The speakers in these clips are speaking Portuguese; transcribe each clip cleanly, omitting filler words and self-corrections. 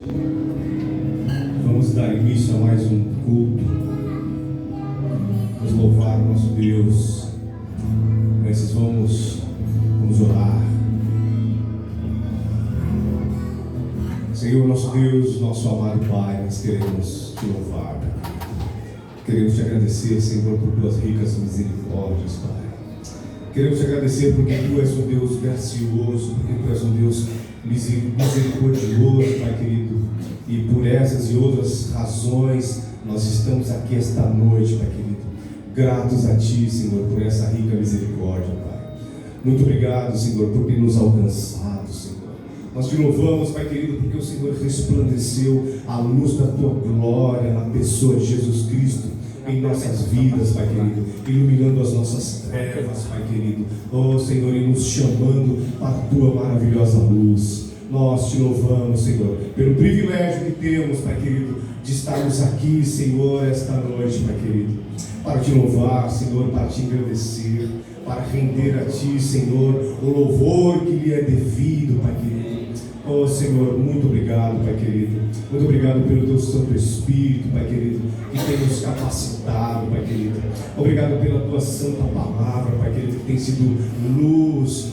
Vamos dar início a mais um culto. Vamos louvar o nosso Deus. Antes vamos orar. Senhor, nosso Deus, nosso amado Pai, nós queremos te louvar. Queremos te agradecer, Senhor, por tuas ricas misericórdias, Pai. Queremos te agradecer porque tu és um Deus gracioso, porque tu és um Deus misericordioso, Pai querido. E por essas e outras razões, nós estamos aqui esta noite, Pai querido. Gratos a Ti, Senhor, por essa rica misericórdia, Pai. Muito obrigado, Senhor, por ter nos alcançado, Senhor. Nós te louvamos, Pai querido, porque o Senhor resplandeceu a luz da Tua glória na pessoa de Jesus Cristo em nossas vidas, Pai querido, iluminando as nossas trevas, Pai querido. Oh, Senhor, e nos chamando para a Tua maravilhosa luz. Nós te louvamos, Senhor, pelo privilégio que temos, Pai querido, de estarmos aqui, Senhor, esta noite, Pai querido, para te louvar, Senhor, para te agradecer, para render a Ti, Senhor, o louvor que lhe é devido, Pai querido. Oh, Senhor, muito obrigado, Pai querido. Muito obrigado pelo Teu Santo Espírito, Pai querido, que tem nos capacitado, Pai querido. Obrigado pela Tua Santa Palavra, Pai querido, que tem sido luz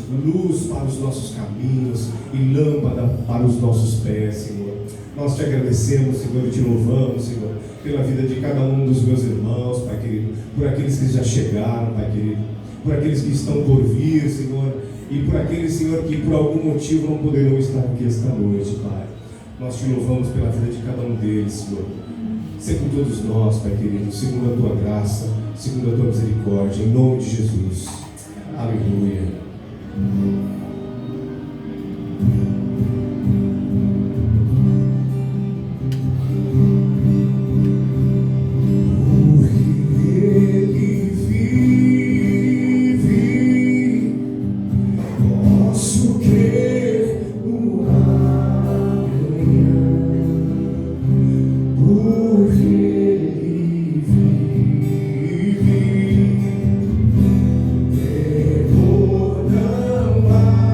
para os nossos caminhos e lâmpada para os nossos pés, Senhor. Nós te agradecemos, Senhor, e te louvamos, Senhor, pela vida de cada um dos meus irmãos, Pai querido, por aqueles que já chegaram, Pai querido, por aqueles que estão por vir, Senhor, e por aqueles, Senhor, que por algum motivo não poderão estar aqui esta noite, Pai. Nós te louvamos pela vida de cada um deles, Senhor. Seja com todos nós, Pai querido, segundo a Tua graça, segundo a Tua misericórdia, em nome de Jesus. Aleluia. Não há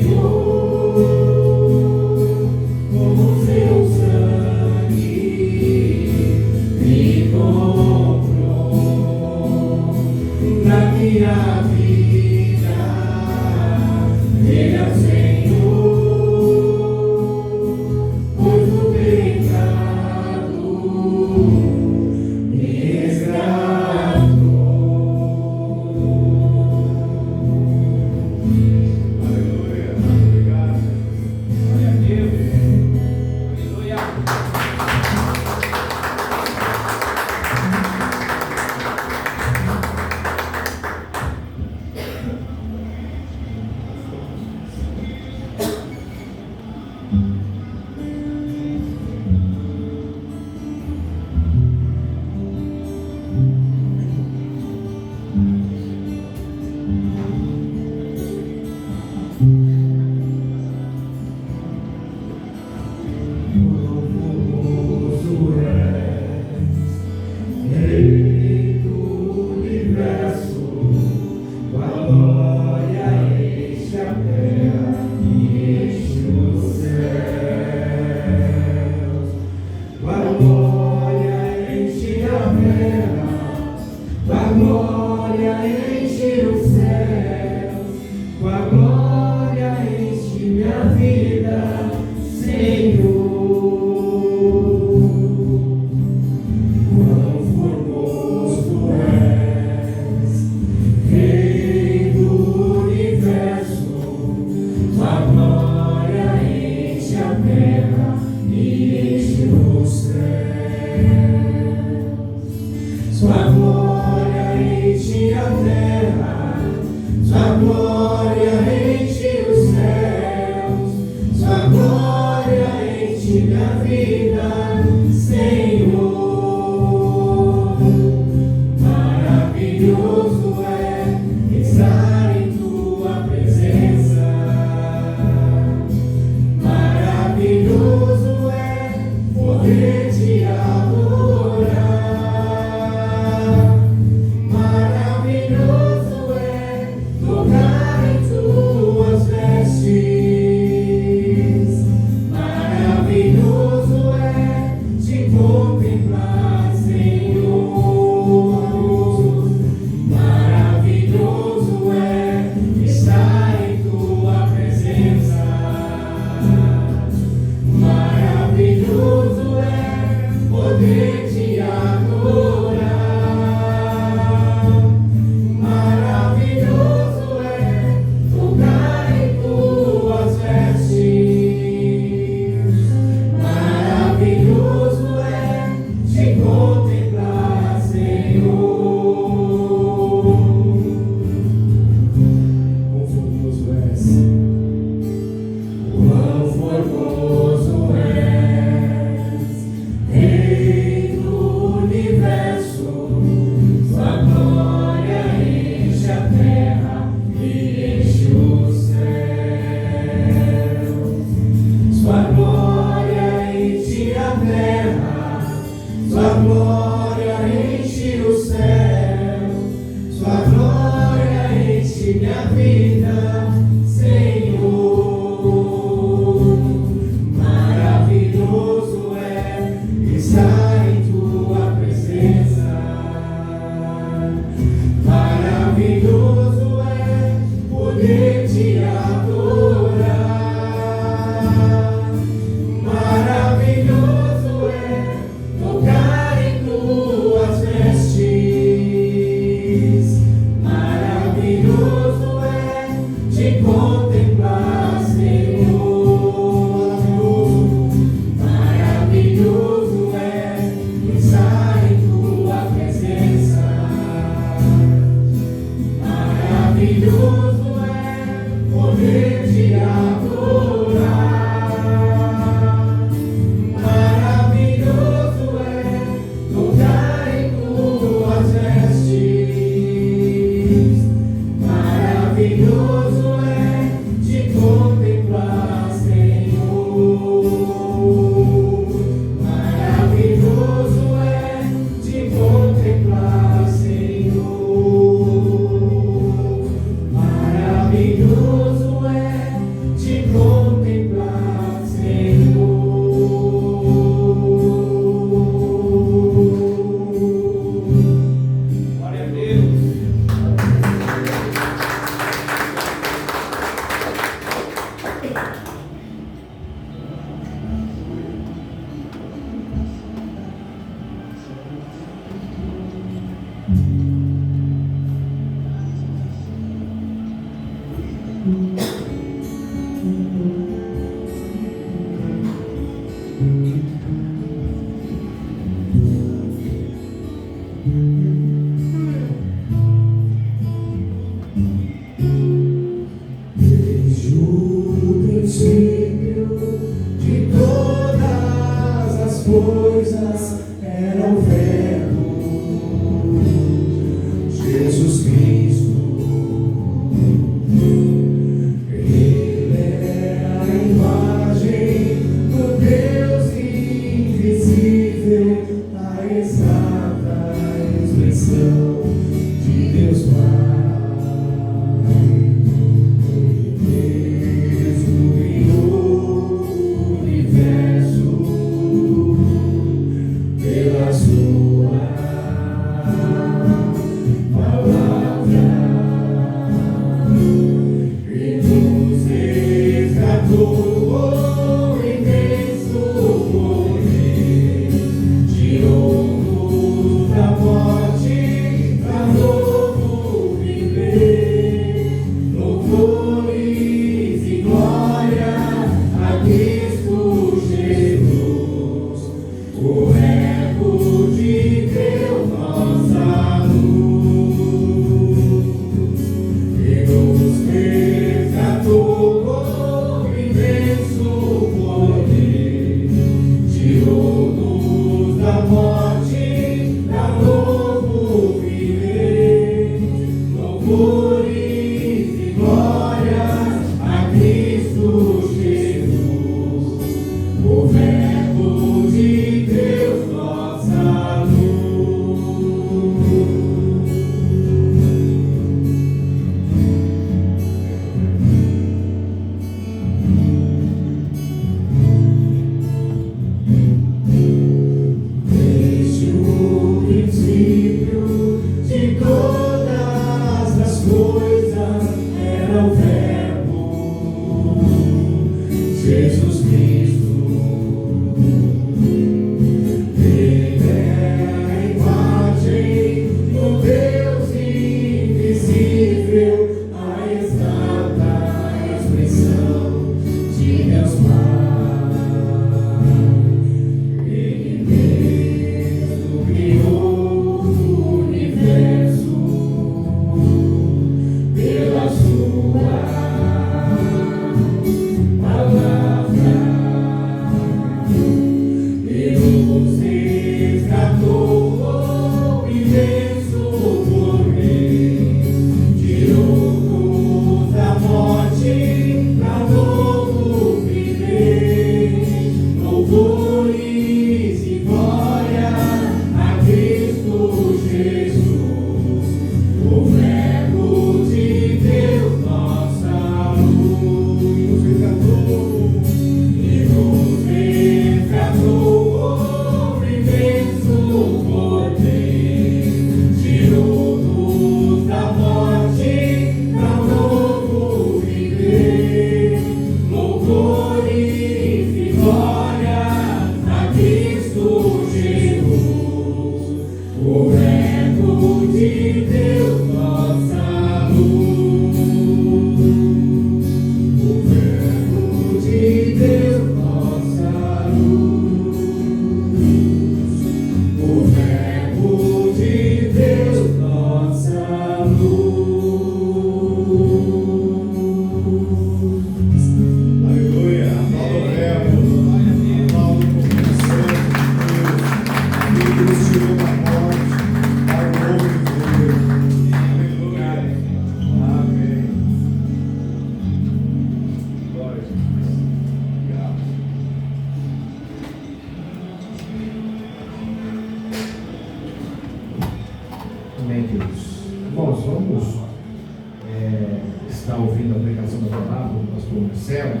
está ouvindo a pregação da palavra do pastor Marcelo,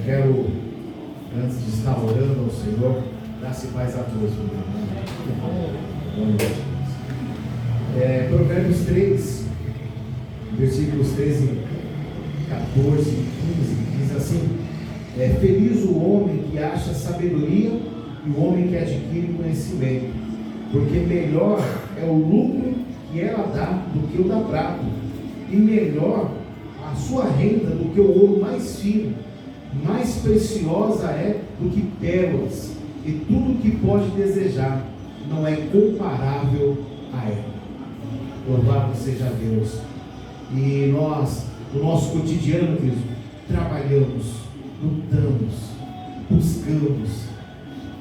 quero, antes de estar orando ao Senhor, dar-se paz a todos. Boa noite. Provérbios 3, versículos 13, 14 e 15, diz assim: feliz o homem que acha sabedoria e o homem que adquire conhecimento, porque melhor é o lucro que ela dá do que o da prata, e melhor a sua renda do que o ouro mais fino, mais preciosa é do que pérolas, e tudo que pode desejar não é comparável a ela. Louvado seja Deus. E nós, no nosso cotidiano, Cristo, trabalhamos, lutamos, buscamos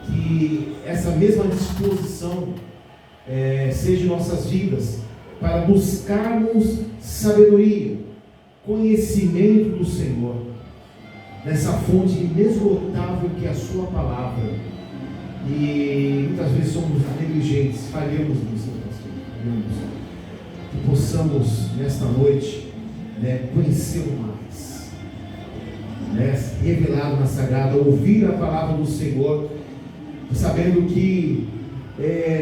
que essa mesma disposição seja em nossas vidas, para buscarmos sabedoria, conhecimento do Senhor, nessa fonte inesgotável que é a sua palavra. E muitas vezes somos negligentes, falhamos nisso, pastor, falhamos. Que possamos nesta noite conhecê-lo mais, revelado na Sagrada, ouvir a palavra do Senhor, sabendo que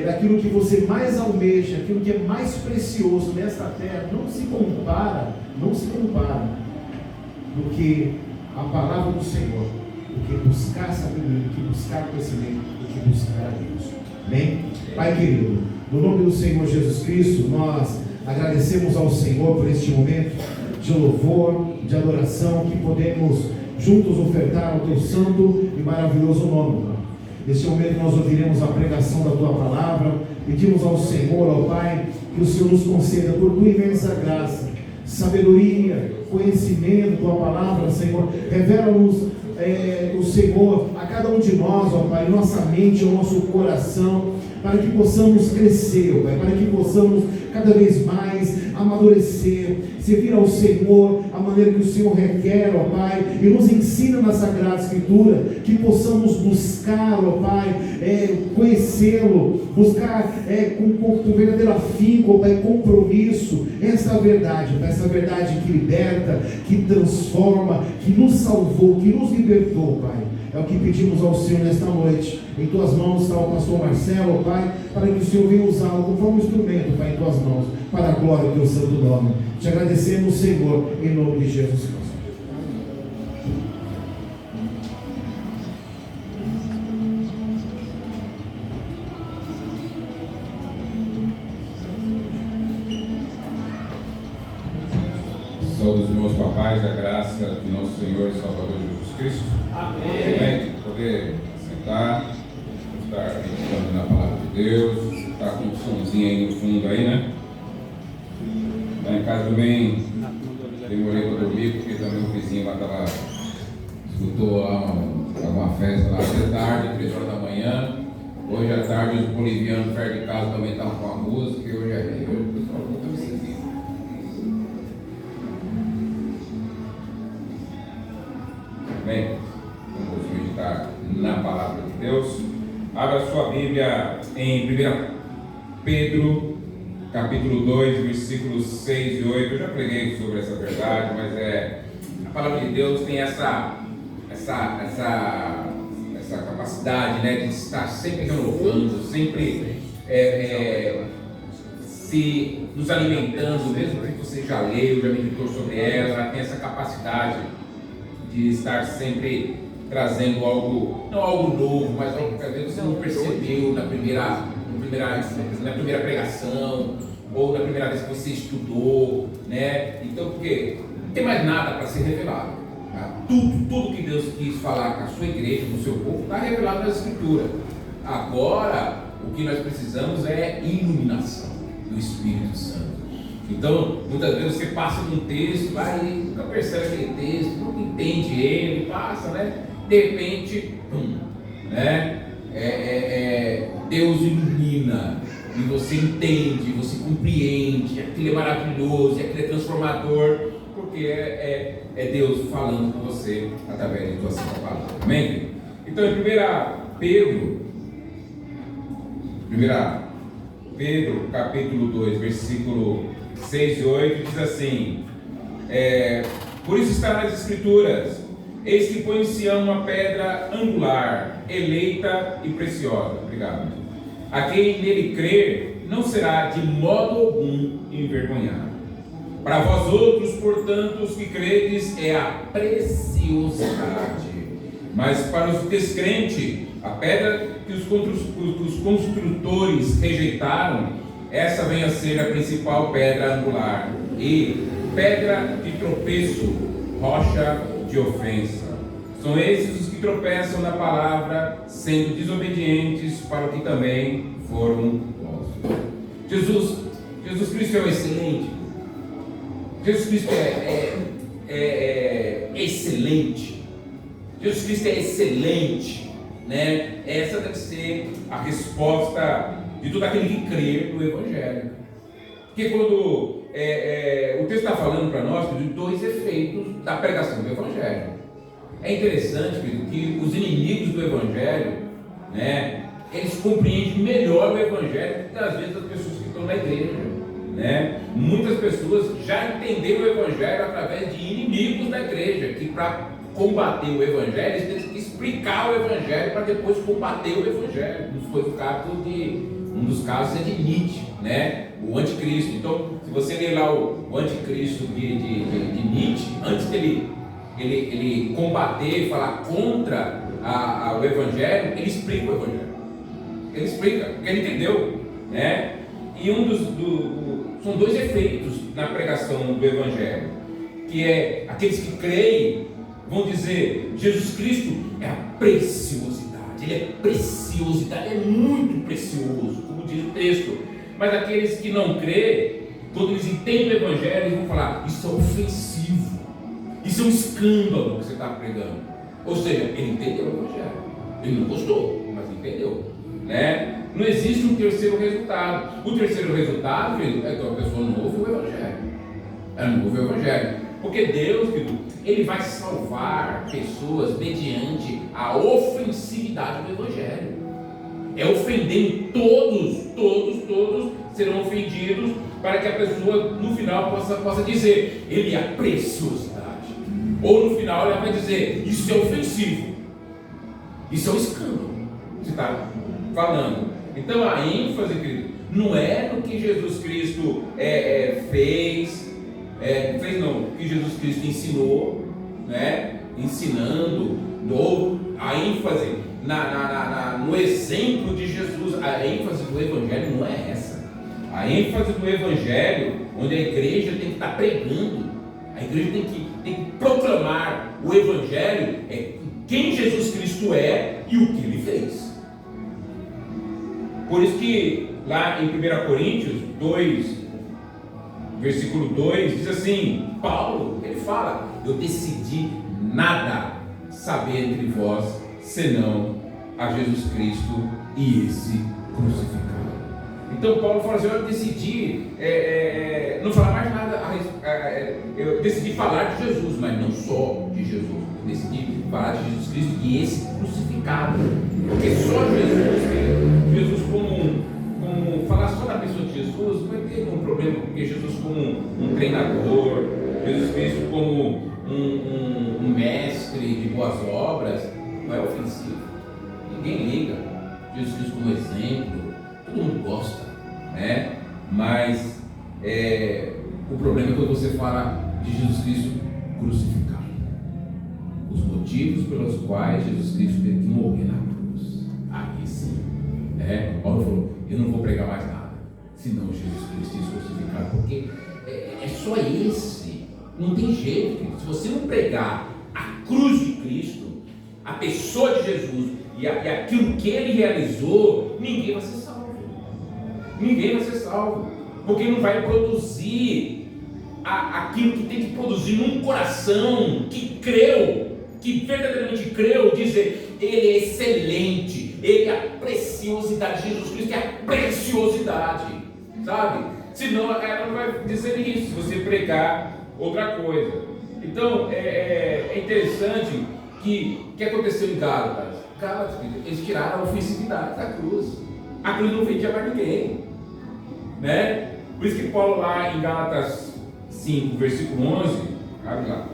daquilo que você mais almeja, aquilo que é mais precioso nesta terra, não se compara do que a palavra do Senhor, do que buscar sabedoria, do que buscar conhecimento, do que buscar a Deus. Amém? Pai querido, no nome do Senhor Jesus Cristo, nós agradecemos ao Senhor por este momento de louvor, de adoração, que podemos juntos ofertar ao teu santo e maravilhoso nome, Pai. Neste momento nós ouviremos a pregação da tua palavra, pedimos ao Senhor, ao Pai, que o Senhor nos conceda por tua imensa graça, sabedoria, conhecimento, tua palavra, Senhor. Revela-nos o Senhor a cada um de nós, ó Pai, nossa mente, o nosso coração, para que possamos crescer, ó Pai, para que possamos cada vez mais amadurecer, servir ao Senhor a maneira que o Senhor requer, ó Pai, e nos ensina na Sagrada Escritura, que possamos buscar, ó Pai, conhecê-lo, buscar com verdadeiro afinco, ó Pai, compromisso, essa verdade que liberta, que transforma, que nos salvou, que nos libertou, Pai. É o que pedimos ao Senhor nesta noite. Em tuas mãos está o pastor Marcelo, Pai, para que o Senhor venha usá-lo como instrumento, Pai, em tuas mãos, para a glória do teu santo nome. Te agradecemos, Senhor, em nome de Jesus Cristo. Saúde os meus papais, a graça de nosso Senhor e Salvador Jesus Cristo. Amém. Poder sentar, estar meditando na palavra de Deus, está com um somzinho aí no fundo aí, né? Lá em casa também demorei para dormir, porque também o vizinho lá escutou lá uma festa lá até tarde, 3 horas da manhã. Hoje à tarde os bolivianos perto de casa também estavam com a música, e hoje o pessoal não está me seguindo. Bem, vamos meditar na palavra de Deus. Abra sua Bíblia em 1 Pedro, capítulo 2, versículos 6 e 8. Eu já preguei sobre essa verdade, mas a palavra de Deus tem essa capacidade, né, de estar sempre renovando, sempre se nos alimentando, mesmo que você já leu, já meditou sobre ela, tem essa capacidade de estar sempre trazendo algo, não algo novo, mas algo que às vezes você não percebeu na primeira pregação, ou na primeira vez que você estudou, né? Então, porque não tem mais nada para ser revelado, tá? Tudo que Deus quis falar com a sua igreja, com o seu povo, está revelado na Escritura. Agora, o que nós precisamos é iluminação do Espírito Santo. Então, muitas vezes você passa num texto, vai e nunca percebe aquele texto, nunca entende ele, passa, né? De repente, né? Deus ilumina, e você entende, você compreende, aquilo é maravilhoso, aquilo é transformador, porque é Deus falando com você através de tua santa palavra. Amém? Então, em 1 Pedro, capítulo 2, versículo 6 e 8, diz assim: Por isso está nas Escrituras: eis que põe em Sião uma pedra angular, eleita e preciosa. Obrigado. A quem nele crer não será de modo algum envergonhado. Para vós outros, portanto, os que credes, é a preciosidade. Mas para os descrentes, a pedra que os construtores rejeitaram, essa vem a ser a principal pedra angular, e pedra de tropeço, rocha de ofensa. São esses os que tropeçam na palavra, sendo desobedientes para o que também foram postos. Jesus Cristo é o excelente. Jesus Cristo é excelente. Jesus Cristo é excelente, né? Essa deve ser a resposta de todo aquele que crê no Evangelho. Porque quando o texto está falando para nós de dois efeitos da pregação do Evangelho. É interessante, querido, que os inimigos do Evangelho, né, eles compreendem melhor o Evangelho do que às vezes as pessoas que estão na igreja, né? Muitas pessoas já entenderam o Evangelho através de inimigos da igreja, que para combater o Evangelho, eles têm que explicar o Evangelho para depois combater o Evangelho. Foi o caso um dos casos é de Nietzsche, né? O anticristo. Então, se você ler lá o anticristo de Nietzsche, antes dele ele combater e falar contra o Evangelho, ele explica o Evangelho. Ele explica, porque ele entendeu, né? E são dois efeitos na pregação do Evangelho, que é aqueles que creem vão dizer: Jesus Cristo é a preciosidade, Ele é preciosidade, é muito precioso, como diz o texto. Mas aqueles que não creem, quando eles entendem o Evangelho, eles vão falar: isso é ofensivo, isso é um escândalo que você está pregando. Ou seja, ele entendeu o Evangelho, ele não gostou, mas entendeu, né? Não existe um terceiro resultado. O terceiro resultado, querido, é que a pessoa não ouve o Evangelho. Ela não ouve o Evangelho. Porque Deus, querido, Ele vai salvar pessoas mediante a ofensividade do Evangelho. É ofendendo todos serão ofendidos, para que a pessoa no final possa dizer: Ele é a preciosidade. Ou no final ela vai dizer: isso é ofensivo, isso é um escândalo. Você está falando. Então a ênfase, querido, não é no que Jesus Cristo fez não, que Jesus Cristo ensinou, né? Ensinando, a ênfase no exemplo de Jesus. A ênfase do Evangelho não é essa. A ênfase do Evangelho, onde a igreja tem que estar pregando, a igreja tem que proclamar o Evangelho, é quem Jesus Cristo é e o que Ele fez. Por isso que lá em 1 Coríntios 2, versículo 2, diz assim, Paulo, ele fala: eu decidi nada saber entre vós, senão a Jesus Cristo e esse crucificado. Então Paulo fala assim: eu decidi não falar mais nada, eu decidi falar de Jesus, mas não só de Jesus, eu decidi falar de Jesus Cristo e esse crucificado, porque só Jesus como falar só da pessoa de Jesus vai ter um problema, porque Jesus como um treinador, Jesus Cristo como um mestre de boas obras, não é ofensivo, ninguém liga. Jesus Cristo como exemplo, todo mundo gosta, né? Mas o problema é quando você fala de Jesus Cristo crucificado, os motivos pelos quais Jesus Cristo teve que morrer na cruz. Aí sim, Paulo falou: eu não vou pregar mais nada, senão Jesus Cristo crucificado, porque é só esse, não tem jeito, querido. Se você não pregar a cruz de Cristo, a pessoa de Jesus e aquilo que Ele realizou, ninguém vai ser salvo. Ninguém vai ser salvo, porque não vai produzir aquilo que tem que produzir num coração que creu, que verdadeiramente creu, dizer: Ele é excelente, Ele é a preciosidade, Jesus Cristo é a preciosidade, sabe? Senão ela não vai dizer isso, se você pregar outra coisa. Então é interessante que o que aconteceu em Gálatas, eles tiraram a ofensividade da cruz. A cruz não ofendia mais ninguém, né? Por isso que Paulo lá em Gálatas 5, 5, versículo 11, abre lá.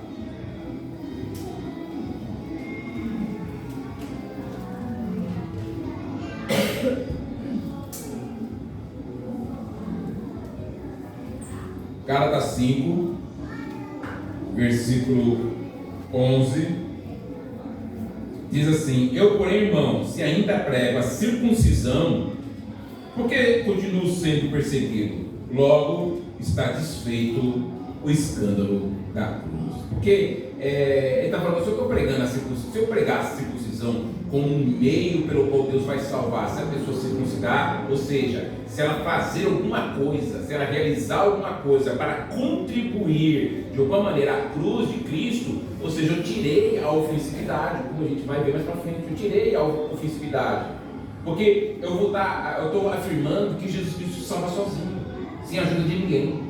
Gálatas 5, versículo 11, diz assim: eu, porém, irmão, se ainda prego a circuncisão, porque continuo sendo perseguido? Logo está desfeito o escândalo da cruz. Porque ele está falando, se eu estou pregando a circuncisão, se eu pregar a circuncisão como um meio pelo qual Deus vai salvar, se a pessoa circuncidar, ou seja, se ela fazer alguma coisa, se ela realizar alguma coisa para contribuir de alguma maneira à cruz de Cristo, ou seja, eu tirei a ofensividade, como a gente vai ver mais para frente, eu tirei a ofensividade, porque eu estou afirmando que Jesus Cristo salva sozinho, sem a ajuda de ninguém,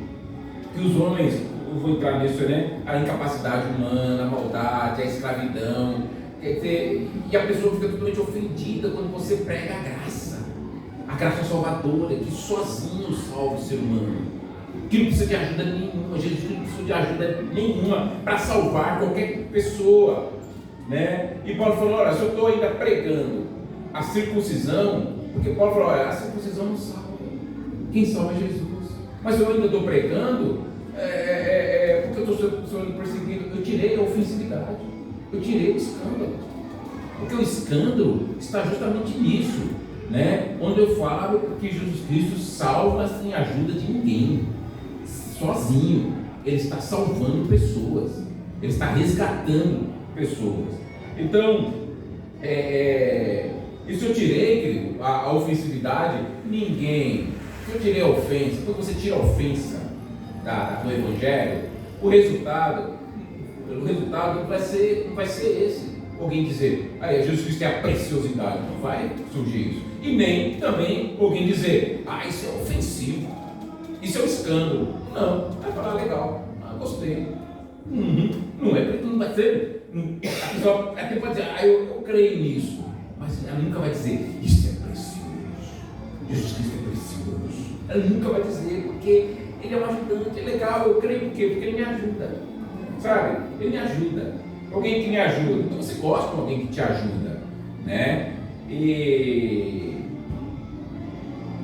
que os homens, eu vou entrar nisso, né? A incapacidade humana, a maldade, a escravidão, e a pessoa fica totalmente ofendida quando você prega a graça salvadora, que sozinho salva o ser humano, que não precisa de ajuda nenhuma. Jesus não precisa de ajuda nenhuma para salvar qualquer pessoa, né? E Paulo falou, olha, se eu estou ainda pregando a circuncisão, porque Paulo falou, olha, a circuncisão não salva, quem salva é Jesus, mas eu ainda estou pregando, porque eu estou sendo perseguido, eu tirei a ofensividade, eu tirei o escândalo, porque o escândalo está justamente nisso, né? Onde eu falo que Jesus Cristo salva sem ajuda de ninguém, sozinho. Ele está salvando pessoas, ele está resgatando pessoas. Então, e se eu tirei, querido, a ofensividade, ninguém, se eu tirei a ofensa, quando você tira a ofensa do Evangelho, o resultado não vai ser esse. Alguém dizer, Jesus Cristo é a preciosidade, não vai surgir isso. E nem também alguém dizer, isso é ofensivo, isso é um escândalo. Não, vai falar legal, gostei. Não é, não vai ser. A pessoa até pode dizer, eu creio nisso, mas ela nunca vai dizer, isso é precioso, Jesus Cristo é precioso. Ela nunca vai dizer, porque ele é um ajudante, é legal, eu creio por quê? Porque ele me ajuda, sabe? Ele me ajuda. Alguém que me ajuda, então você gosta de alguém que te ajuda, né?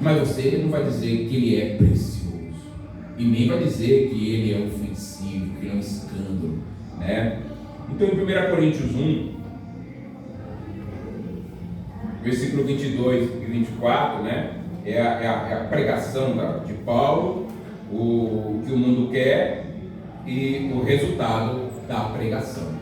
Mas você não vai dizer que ele é precioso, e nem vai dizer que ele é ofensivo, que ele é um escândalo, né? Então em 1 Coríntios 1, versículo 22 e 24, né? É a pregação de Paulo, o que o mundo quer e o resultado da pregação.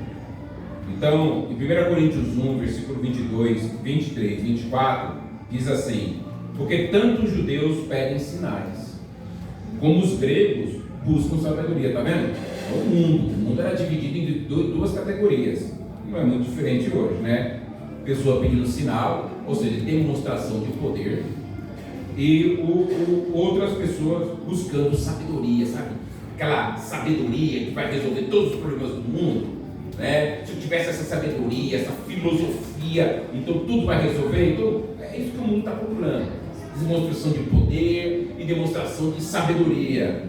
Então, em 1 Coríntios 1, versículo 22, 23, 24, diz assim: porque tanto os judeus pedem sinais, como os gregos buscam sabedoria. Está vendo? O mundo era dividido em duas categorias. Não é muito diferente hoje, né? Pessoa pedindo sinal, ou seja, demonstração de poder, e outras pessoas buscando sabedoria, sabe? Aquela sabedoria que vai resolver todos os problemas do mundo. Né? Se eu tivesse essa sabedoria, essa filosofia, então tudo vai resolver. Então é isso que o mundo está procurando: demonstração de poder e demonstração de sabedoria.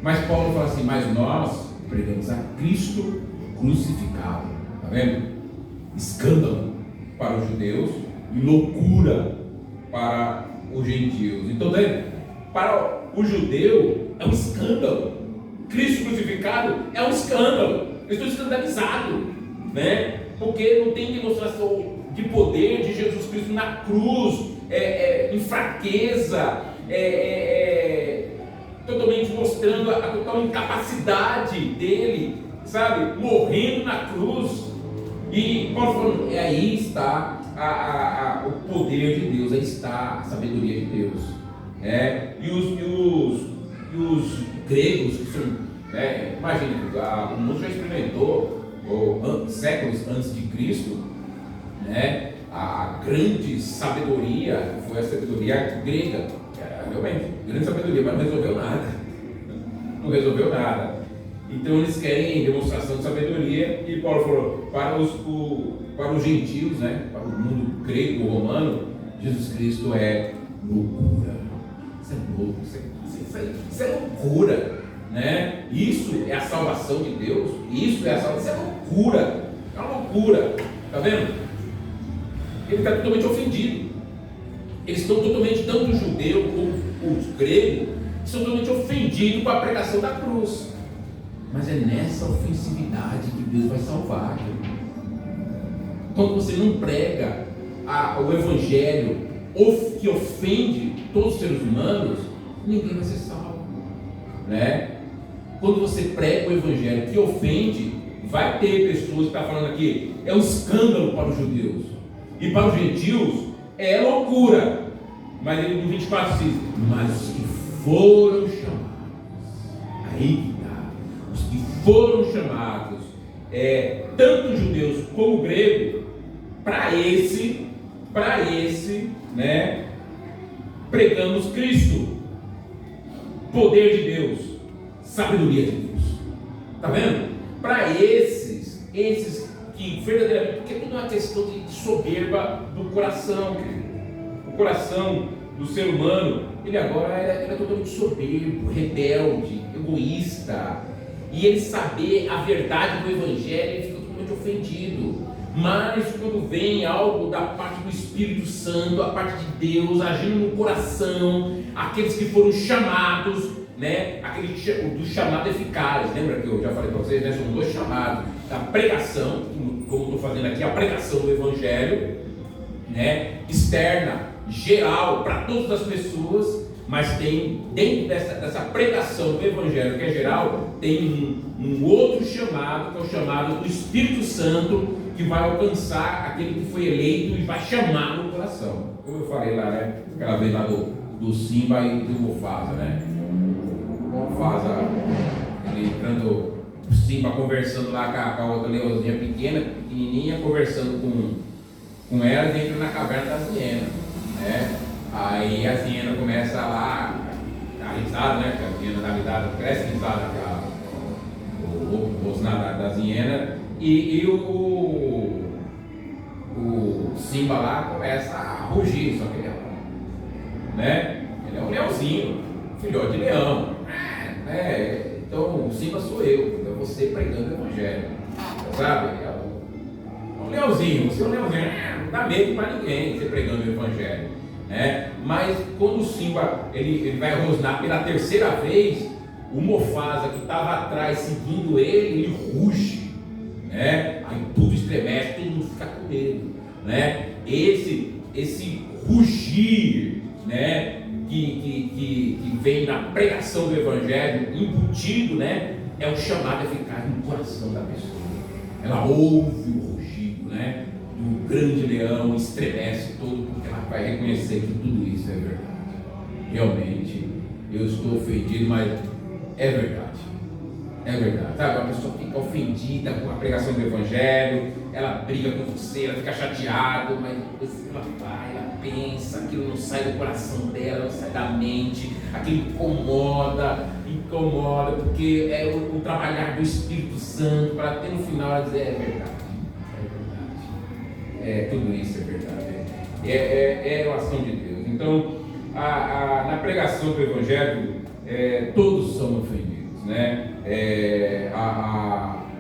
Mas Paulo fala assim: mas nós pregamos a Cristo crucificado. Está vendo? Escândalo para os judeus e loucura para os gentios. Então, para o judeu é um escândalo. Cristo crucificado é um escândalo. Eu estou escandalizado, né? Porque não tem demonstração de poder de Jesus Cristo na cruz, em fraqueza, totalmente mostrando a total incapacidade dele, sabe? Morrendo na cruz. E Paulo falando, aí está o poder de Deus, aí está a sabedoria de Deus. E os gregos que são, imagina, o mundo já experimentou séculos antes de Cristo, né? A grande sabedoria foi a sabedoria grega, realmente, grande sabedoria, mas não resolveu nada. Então eles querem demonstração de sabedoria, e Paulo falou, para os gentios, né? Para o mundo grego, romano, Jesus Cristo é loucura. Isso é louco, isso é loucura. né? Isso é a salvação de Deus. Isso é a salvação. Isso é loucura. É uma loucura. Está vendo? Ele está totalmente ofendido. Eles estão totalmente, tanto o judeu como os gregos, estão totalmente ofendidos com a pregação da cruz. Mas é nessa ofensividade que Deus vai salvar. Quando você não prega o evangelho que ofende todos os seres humanos, ninguém vai ser salvo, né? Quando você prega o evangelho que ofende, vai ter pessoas que estão falando aqui, é um escândalo para os judeus, e para os gentios é loucura. Mas ele no 24 diz, mas os que foram chamados, aí que está, os que foram chamados, tanto judeus como grego, para esse, né, pregamos Cristo, poder de Deus, sabedoria de Deus. Está vendo? Para esses que verdadeiramente, porque tudo é uma questão de soberba do coração, o coração do ser humano, ele agora é totalmente soberbo, rebelde, egoísta, e ele saber a verdade do evangelho, ele fica totalmente ofendido. Mas quando vem algo da parte do Espírito Santo, a parte de Deus agindo no coração, aqueles que foram chamados, né, aquele do chamado eficaz, lembra que eu já falei para vocês, né, são dois chamados, a pregação, como estou fazendo aqui, a pregação do evangelho, né, externa, geral, para todas as pessoas, mas tem, dentro dessa pregação do evangelho que é geral, tem um outro chamado, que é o chamado do Espírito Santo, que vai alcançar aquele que foi eleito e vai chamar no coração. Como eu falei lá, né, aquela vez lá do Simba e do Mufasa, né? Mufasa, ele entrando, o Simba conversando lá com a outra leãozinha pequenininha, conversando com ela, dentro na caverna das hienas, né? Aí a hiena começa lá a risada, né? Que a hiena dá risada, cresce risada, o rosnado das hienas, e o Simba lá começa a rugir, só que ele né? Ele é um leãozinho, filhote de leão, né? Então o Simba sou eu, é você pregando o evangelho, sabe? É um leãozinho, você é um leãozinho, não dá medo para ninguém você pregando o evangelho, né? Mas quando o Simba ele vai rosnar pela terceira vez, o Mufasa que estava atrás seguindo ele ruge, né? Aí tudo estremece, todo mundo fica com medo, né? Esse rugir, né? Que vem na pregação do evangelho embutido, né? É o chamado eficaz no coração da pessoa. Ela ouve o rugido, né, do grande leão, estremece todo, porque ela vai reconhecer que tudo isso é verdade. Realmente, eu estou ofendido, mas é verdade. É verdade, sabe? A pessoa fica ofendida com a pregação do evangelho, ela briga com você, ela fica chateada, mas depois ela vai, ela pensa, aquilo não sai do coração dela, não sai da mente, aquilo incomoda, porque é o trabalhar do Espírito Santo, para ter no final ela dizer, é verdade, tudo isso é verdade, é a ação de Deus. Então, na pregação do evangelho, todos são ofendidos, né?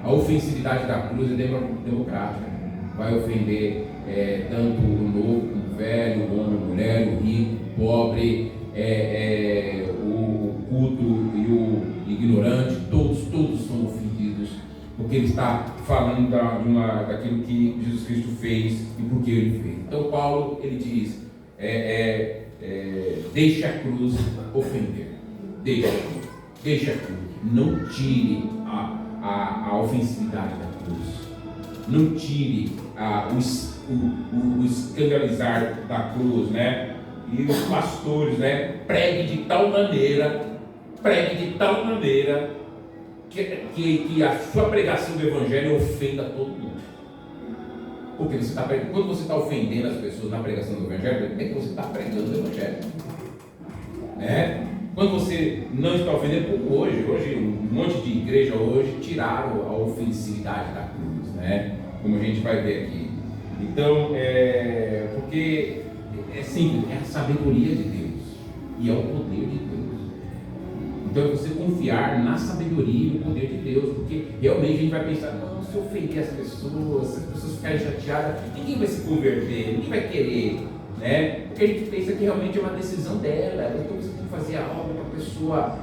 A ofensividade da cruz é democrática, vai ofender tanto o novo como o velho, o homem, a mulher, o rico, o pobre, o culto e o ignorante, todos são ofendidos, porque ele está falando daquilo que Jesus Cristo fez e por que ele fez. Então Paulo ele diz, deixa a cruz ofender, deixa a cruz, não tire a ofensividade da cruz, não tire o escandalizar da cruz, né? E os pastores, né? Pregue de tal maneira que a sua pregação do evangelho ofenda todo mundo. Porque quando você está ofendendo as pessoas na pregação do evangelho, é que você está pregando o evangelho, né? Quando você não está ofendendo, como hoje um monte de igreja hoje tiraram a ofensividade da cruz, né? Como a gente vai ver aqui. Então, porque é simples, é a sabedoria de Deus e é o poder de Deus. Então é você confiar na sabedoria e no poder de Deus, porque realmente a gente vai pensar, não, se eu ofender as pessoas, se as pessoas ficarem chateadas, ninguém vai se converter, ninguém vai querer, né? Porque a gente pensa que realmente é uma decisão dela, então você tem que fazer algo para a pessoa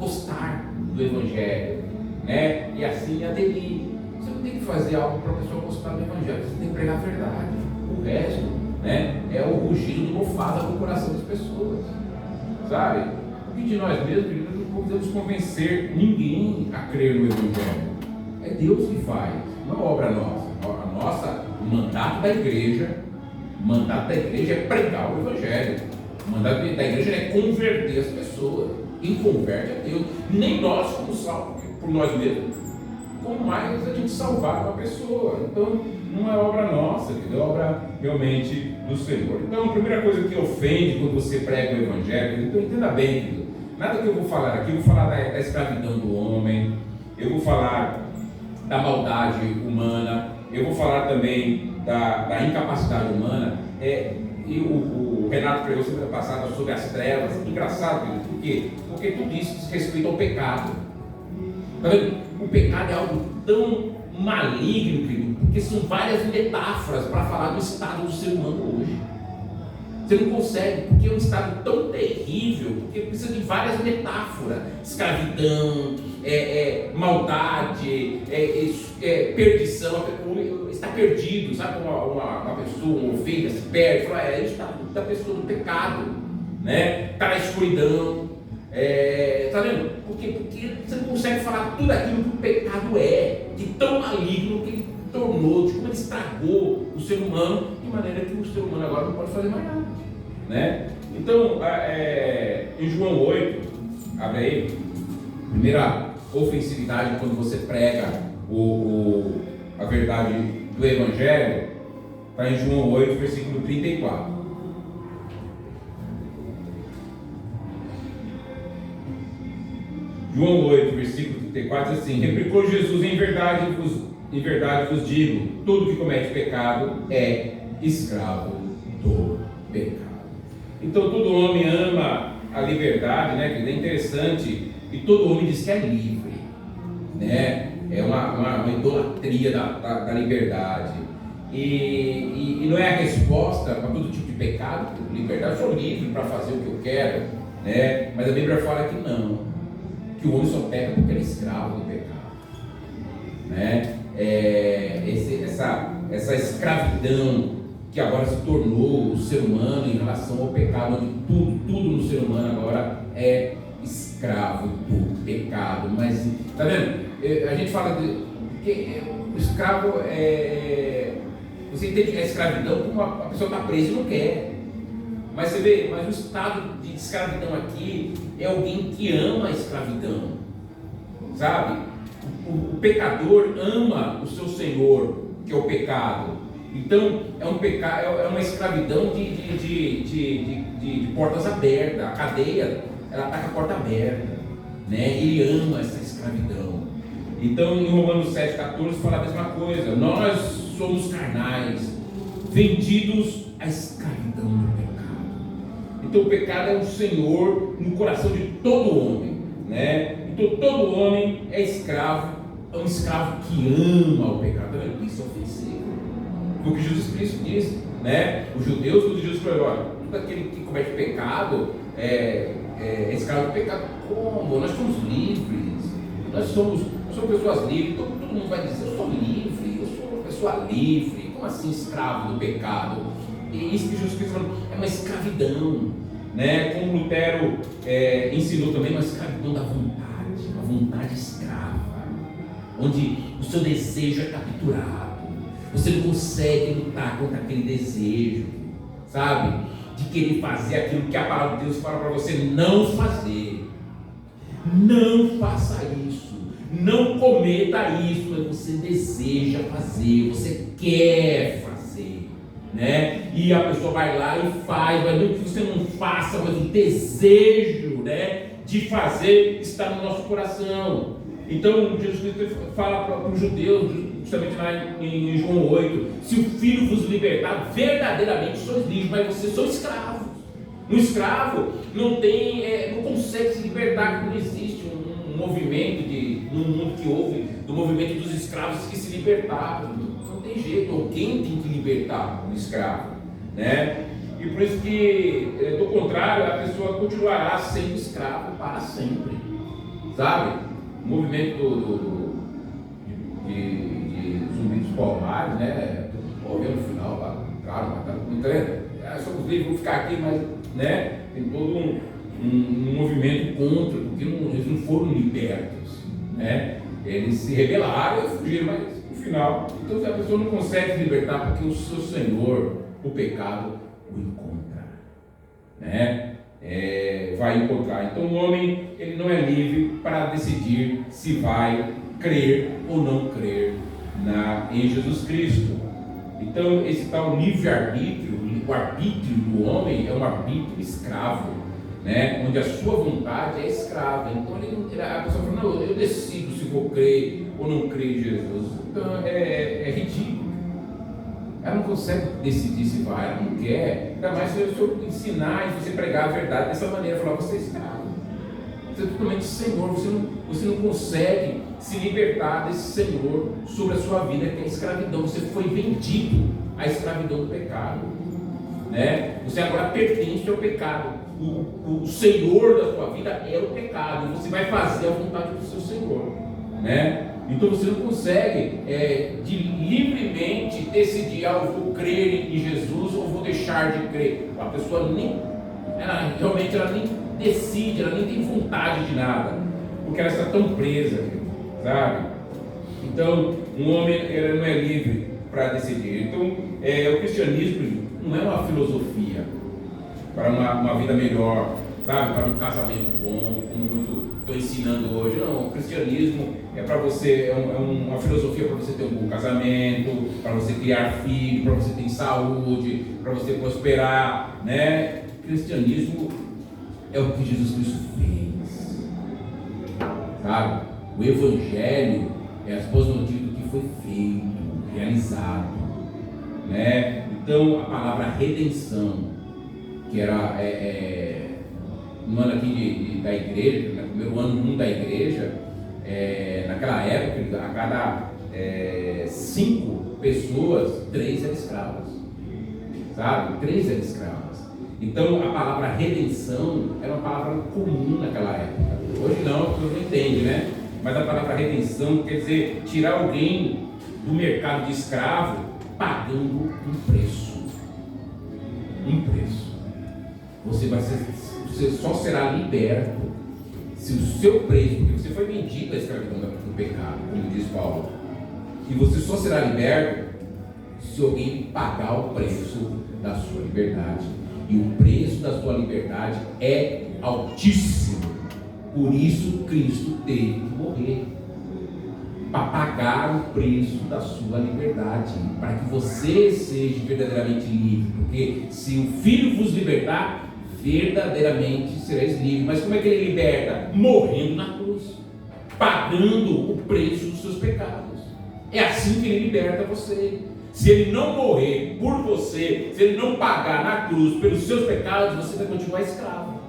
gostar do Evangelho, né? E assim aderir. Você não tem que fazer algo para a pessoa gostar do Evangelho, você tem que pregar a verdade. O resto, né, é o rugido de mofada no coração das pessoas, sabe? Porque de nós mesmos, não podemos convencer ninguém a crer no Evangelho. É Deus que faz, não é obra nossa. O mandato da igreja é pregar o Evangelho. O mandato da igreja é converter as pessoas. Quem converte é Deus. Nem nós somos salvos por nós mesmos, como mais a gente salvar uma pessoa. Então, não é obra nossa, é obra realmente do Senhor. Então, a primeira coisa que ofende quando você prega o Evangelho, então entenda bem, querido, nada que eu vou falar aqui, eu vou falar da escravidão do homem, eu vou falar da maldade humana, eu vou falar também da incapacidade humana. E o Renato pregou semana passada sobre as trevas. Engraçado, querido, por quê? Porque tudo isso diz respeito ao pecado. Tá vendo? O pecado é algo tão maligno, querido, porque são várias metáforas para falar do estado do ser humano hoje. Você não consegue, porque é um estado tão terrível, porque precisa de várias metáforas: escravidão, maldade, perdição. Está perdido, sabe? Uma pessoa, uma ovelha se perde, fala, é o estado da pessoa do pecado, né? Está na escuridão. Tá vendo? Porque você não consegue falar tudo aquilo que o pecado é, de tão maligno que ele tornou, de como ele estragou o ser humano, de maneira que o ser humano agora não pode fazer mais nada, né? Então, em João 8, abre aí, primeira ofensividade quando você prega a verdade do Evangelho, está em João 8, versículo 34. João 8, versículo 34 diz assim: replicou Jesus, em verdade vos digo, todo que comete pecado é escravo do pecado. Então todo homem ama a liberdade, né? Que é interessante, e todo homem diz que é livre, né? É uma idolatria da liberdade. E não é a resposta para todo tipo de pecado. Liberdade, eu sou livre para fazer o que eu quero, né? Mas a Bíblia fala que não, que o homem só peca porque ele é escravo do pecado, né? Essa escravidão que agora se tornou o ser humano em relação ao pecado, onde tudo no ser humano agora é escravo do pecado. Mas, tá vendo? A gente fala que o escravo você entende a escravidão como a pessoa está presa e não quer. Mas você vê, o estado de escravidão aqui é alguém que ama a escravidão, sabe? O pecador ama o seu senhor, que é o pecado. Então é um pecado, é uma escravidão de portas abertas. A cadeia, ela está com a porta aberta, né? Ele ama essa escravidão. Então em Romanos 7,14 fala a mesma coisa: nós somos carnais, vendidos à escravidão do pecado. Então o pecado é um senhor no coração de todo homem, né? Então todo homem é um escravo que ama o pecado. Isso é ofensivo, porque Jesus Cristo disse, né? Os judeus, quando Jesus falou: olha, todo aquele que comete pecado é escravo do pecado. Como? Nós somos livres, nós somos pessoas livres. Todo mundo vai dizer: eu sou livre, eu sou uma pessoa livre. Como assim escravo do pecado? E isso que Jesus Cristo falou é uma escravidão, né? Como Lutero ensinou também, uma escravidão da vontade, uma vontade escrava, onde o seu desejo é capturado. Você não consegue lutar contra aquele desejo, sabe? De querer fazer aquilo que a palavra de Deus fala para você não fazer. Não faça isso, não cometa isso, mas você deseja fazer, você quer fazer, né? E a pessoa vai lá e faz, mas não que você não faça, mas o desejo, né, de fazer está no nosso coração. Então Jesus Cristo fala para os judeus, justamente lá em João 8: se o Filho vos libertar, verdadeiramente sois livres, mas vocês são escravos. Um escravo não consegue se libertar, porque não existe um movimento no mundo que houve, do movimento dos escravos que se libertaram. Não tem jeito, alguém tem que libertar o escravo, né? E por isso que, do contrário, a pessoa continuará sendo escravo para sempre, sabe? O movimento de Zumbi dos Palmares, né? Morreu no final, claro, mas tá entendendo? Somos livres, vamos ficar aqui, mas, né? Tem todo um movimento contra, porque eles não foram libertos, né? Eles se rebelaram e fugiram, mas no final, então a pessoa não consegue se libertar porque o seu Senhor, o pecado, o encontra, né? Vai encontrar. Então o homem, ele não é livre para decidir se vai crer ou não crer em Jesus Cristo. Então esse tal livre-arbítrio, o arbítrio do homem é um arbítrio escravo, né? Onde a sua vontade é escrava. Então a pessoa fala, não, eu decido se vou crer ou não crer em Jesus. Então é ridículo. Ela não consegue decidir se vai, ela não quer. Ainda mais se eu ensinar e você pregar a verdade dessa maneira, falar, você é escravo. Você é totalmente Senhor, você não consegue se libertar desse Senhor sobre a sua vida, que é a escravidão. Você foi vendido à escravidão do pecado, né? Você agora pertence ao pecado. O Senhor da sua vida é o pecado, e você vai fazer a vontade do seu Senhor, né? Então você não consegue livremente decidir, eu vou crer em Jesus ou vou deixar de crer. A pessoa realmente nem decide, ela nem tem vontade de nada, porque ela está tão presa, sabe? Então um homem não é livre para decidir. Então o cristianismo não é uma filosofia para uma vida melhor, sabe? Para um casamento bom, como estou ensinando hoje. Não, o cristianismo é para você, uma filosofia para você ter um bom casamento, para você criar filhos, para você ter saúde, para você prosperar, né? O cristianismo é o que Jesus Cristo fez, sabe? O evangelho é as boas notícias do que foi feito, realizado, né? Então a palavra redenção, que era no ano aqui da igreja, no primeiro ano 1 da igreja, naquela época, a cada 5 pessoas, 3 eram escravas, sabe? 3 eram escravas. Então a palavra redenção era uma palavra comum naquela época. Hoje não, as pessoas não entendem, né? Mas a palavra redenção quer dizer tirar alguém do mercado de escravo pagando um preço. Um preço. Você só será liberto se o seu preço, porque você foi vendido à escravidão do pecado, como diz Paulo, e você só será liberto se alguém pagar o preço da sua liberdade. E o preço da sua liberdade é altíssimo. Por isso Cristo teve que morrer, para pagar o preço da sua liberdade, para que você seja verdadeiramente livre. Porque se o Filho vos libertar, verdadeiramente sereis livres. Mas como é que ele liberta? Morrendo na cruz, pagando o preço dos seus pecados. É assim que ele liberta você. Se ele não morrer por você, se ele não pagar na cruz pelos seus pecados, você vai continuar escravo.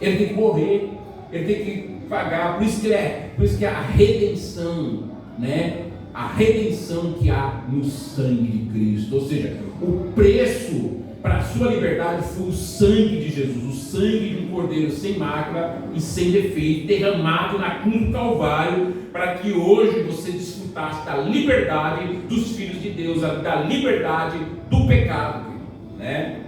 Ele tem que morrer, ele tem que pagar. Por isso que a redenção, né? A redenção que há no sangue de Cristo. Ou seja, o preço para a sua liberdade foi o sangue de Jesus, o sangue de um cordeiro sem mácula e sem defeito, derramado na cruz do Calvário, para que hoje você desfrutasse da liberdade dos filhos de Deus, da liberdade do pecado, né?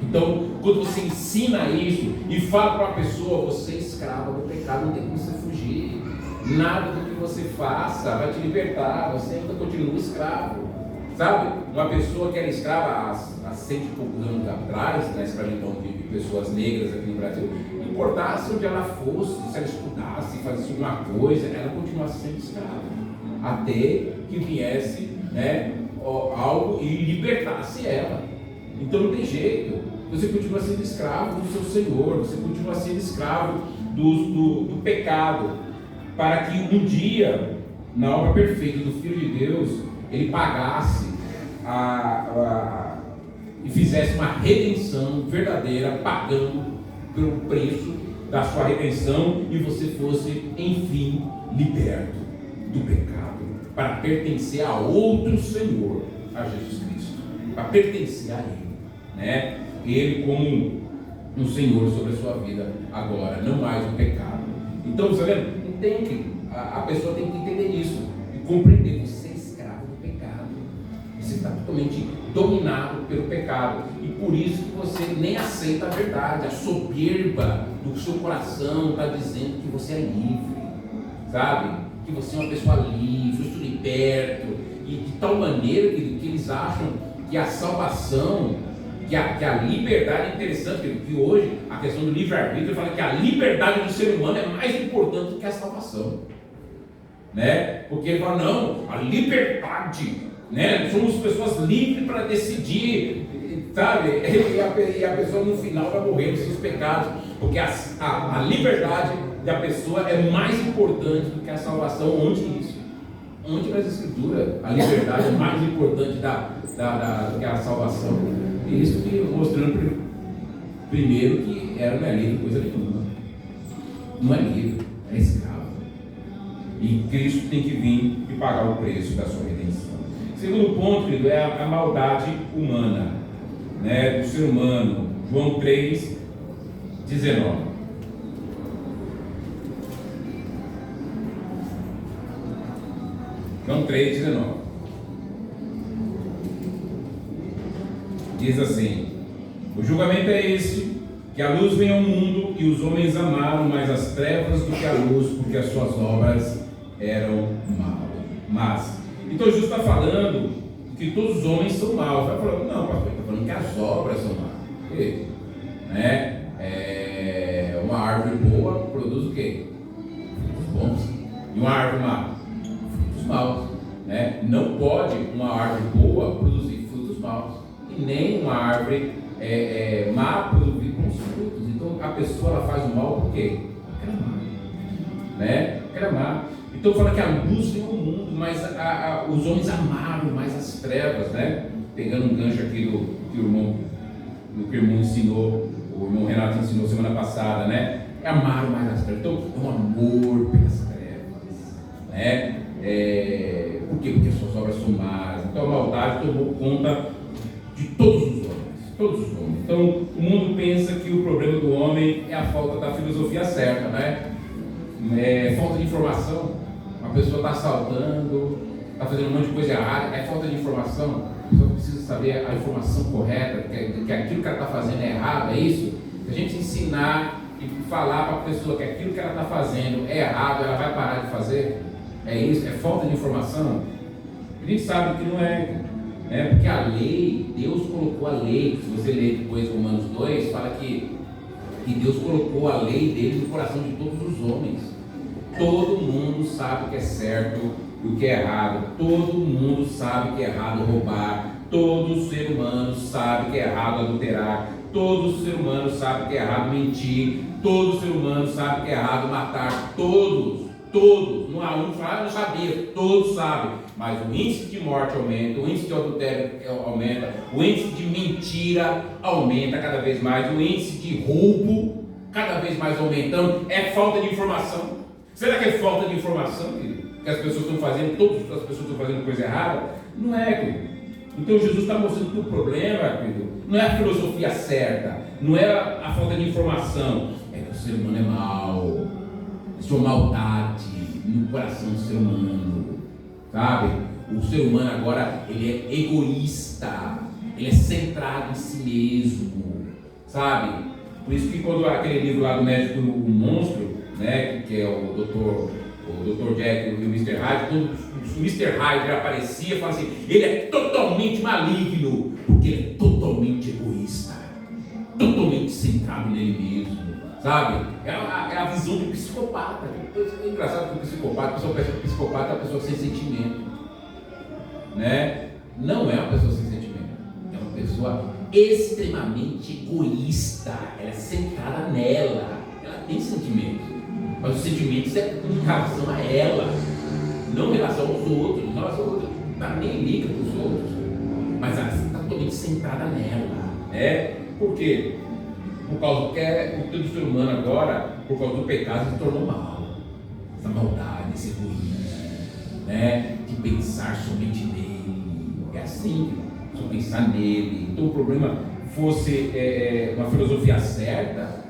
Então, quando você ensina isso e fala para uma pessoa, você é escrava do pecado, não tem como você fugir. Nada do que você faça vai te libertar, você ainda continua escravo. Sabe, uma pessoa que era escrava há 100 e poucos anos atrás, na escravidão de pessoas negras aqui no Brasil, não importasse onde ela fosse, se ela estudasse, fazesse alguma coisa, ela continuasse sendo escrava, até que viesse, né, algo e libertasse ela. Então não tem jeito, você continua sendo escravo do seu Senhor, você continua sendo escravo do pecado, para que um dia, na obra perfeita do Filho de Deus, ele pagasse e fizesse uma redenção verdadeira, pagando pelo preço da sua redenção, e você fosse, enfim, liberto do pecado, para pertencer a outro Senhor, a Jesus Cristo, para pertencer a Ele, né? Ele como um Senhor sobre a sua vida agora, não mais o pecado. Então, você vendo? A pessoa tem que entender isso e compreender: você é escravo do pecado, você está totalmente dominado pelo pecado, e por isso que você nem aceita a verdade. A soberba do seu coração está dizendo que você é livre, sabe? Que você é uma pessoa livre, justo, liberto, e de tal maneira que eles acham que a salvação, que a liberdade é interessante, que hoje a questão do livre-arbítrio fala que a liberdade do ser humano é mais importante do que a salvação, né? Porque ele fala: não, a liberdade, né? Somos pessoas livres para decidir, sabe? E a pessoa no final vai morrer dos seus pecados, porque a liberdade da pessoa é mais importante do que a salvação. Onde isso? Onde nas Escrituras a liberdade é mais importante do que a salvação? E isso que mostrando primeiro que não é livre coisa nenhuma, não é livre, é escravo, e Cristo tem que vir e pagar o preço da sua redenção. Segundo ponto, querido, é a maldade humana, né, do ser humano. João 3:19. João 3:19 diz assim: o julgamento é este, que a luz vem ao mundo, e os homens amaram mais as trevas do que a luz, porque as suas obras eram más. Então Jesus está falando que todos os homens são maus. Vai falando: não, pastor, está falando que as obras são más, né? Uma árvore boa produz o quê? Frutos bons. E uma árvore má? Frutos maus, né? Não pode uma árvore boa produzir frutos maus, e nem uma árvore má produzir bons frutos. Então a pessoa ela faz o mal por quê? Porque ela é má, né? Porque ela é má. Então fala que a luz veio ao mundo, mas os homens amaram mais as trevas, né? Pegando um gancho aqui do que o irmão ensinou, o irmão Renato ensinou semana passada, né? Amaram mais as trevas. Então é um amor pelas trevas, né? Por quê? Porque as suas obras são más. Então a maldade tomou conta de todos os homens. Então o mundo pensa que o problema do homem é a falta da filosofia certa, né? Falta de informação. Uma pessoa está assaltando, está fazendo um monte de coisa errada, é falta de informação. A pessoa precisa saber a informação correta, que aquilo que ela está fazendo é errado, é isso? Se a gente ensinar e falar para a pessoa que aquilo que ela está fazendo é errado, ela vai parar de fazer? É isso? É falta de informação? A gente sabe que não é, porque a lei, Deus colocou a lei. Se você ler depois Romanos 2, fala que Deus colocou a lei dele no coração de todos os homens. Todo mundo sabe o que é certo e o que é errado. Todo mundo sabe que é errado roubar. Todo ser humano sabe que é errado adulterar. Todo ser humano sabe que é errado mentir. Todo ser humano sabe que é errado matar. Todos. Não há um que fala: não sabia. Todos sabem. Mas o índice de morte aumenta, o índice de adultério aumenta, o índice de mentira aumenta cada vez mais, o índice de roubo cada vez mais aumentando. É falta de informação. Será que é falta de informação, querido? Que as pessoas estão fazendo, todas as pessoas estão fazendo coisa errada? Não é, querido. Então Jesus está mostrando que o problema, querido, não é a filosofia certa, não é a falta de informação, é que o ser humano é mau, a sua maldade no coração do ser humano, sabe? O ser humano agora, ele é egoísta, ele é centrado em si mesmo, sabe? Por isso que quando aquele livro lá do médico o monstro, né, que é o Dr. Jack e o Mr. Hyde, quando o Mr. Hyde aparecia, fala assim: ele é totalmente maligno, porque ele é totalmente egoísta, totalmente centrado nele mesmo, sabe? É a visão do psicopata. É engraçado que o psicopata, a pessoa pensa que o psicopata é uma pessoa sem sentimento, né? Não é uma pessoa sem sentimento, é uma pessoa extremamente egoísta, ela é centrada nela, ela tem sentimentos. Mas os sentimentos é em relação a ela, não em relação aos outros. Em relação aos outros, não nem liga para os outros, mas ela está totalmente centrada nela, né? Por quê? Por causa que o todo ser humano agora, por causa do pecado, se tornou mal. Essa maldade, esse egoísmo, né? De pensar somente nele. É assim, só pensar nele. Então o problema fosse uma filosofia certa,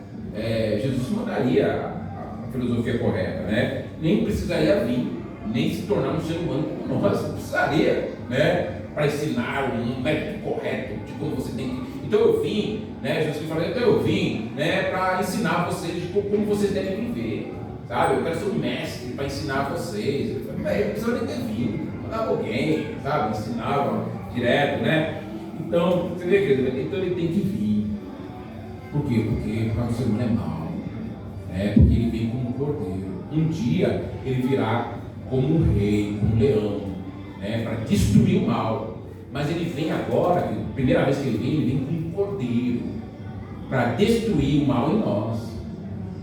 Jesus mandaria a filosofia correta, né? Nem precisaria vir, nem se tornar um ser humano como nós, não precisaria, né? Para ensinar um método correto de como você tem que. Então eu vim, né? Jesus falou, então eu vim, né? Para ensinar vocês de como vocês devem viver, sabe? Eu quero ser um mestre para ensinar vocês. Eu não precisa nem ter vindo, mandava alguém, sabe? Ensinava direto, né? Então, você vê, querido, então ele tem que vir. Por quê? Porque o ser humano é mau, né? Porque ele vem como um cordeiro. Um dia ele virá como um rei, como um leão, né? Para destruir o mal. Mas ele vem agora, a primeira vez que ele vem como um cordeiro, para destruir o mal em nós,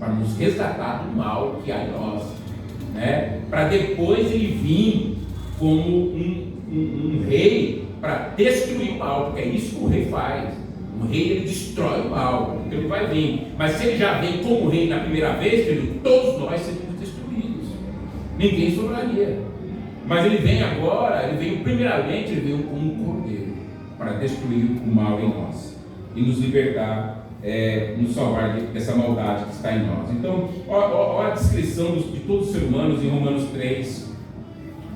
para nos resgatar do mal que há em nós, né? Para depois ele vir como um rei para destruir o mal, porque é isso que o rei faz. O rei, ele destrói o mal, então ele vai vir. Mas se ele já vem como rei na primeira vez, todos nós seríamos destruídos, ninguém sobraria. Mas ele vem agora, ele veio primeiramente, ele veio como um cordeiro para destruir o mal em nós e nos libertar, nos salvar dessa maldade que está em nós. Então, olha a descrição de todos os seres humanos em Romanos 3,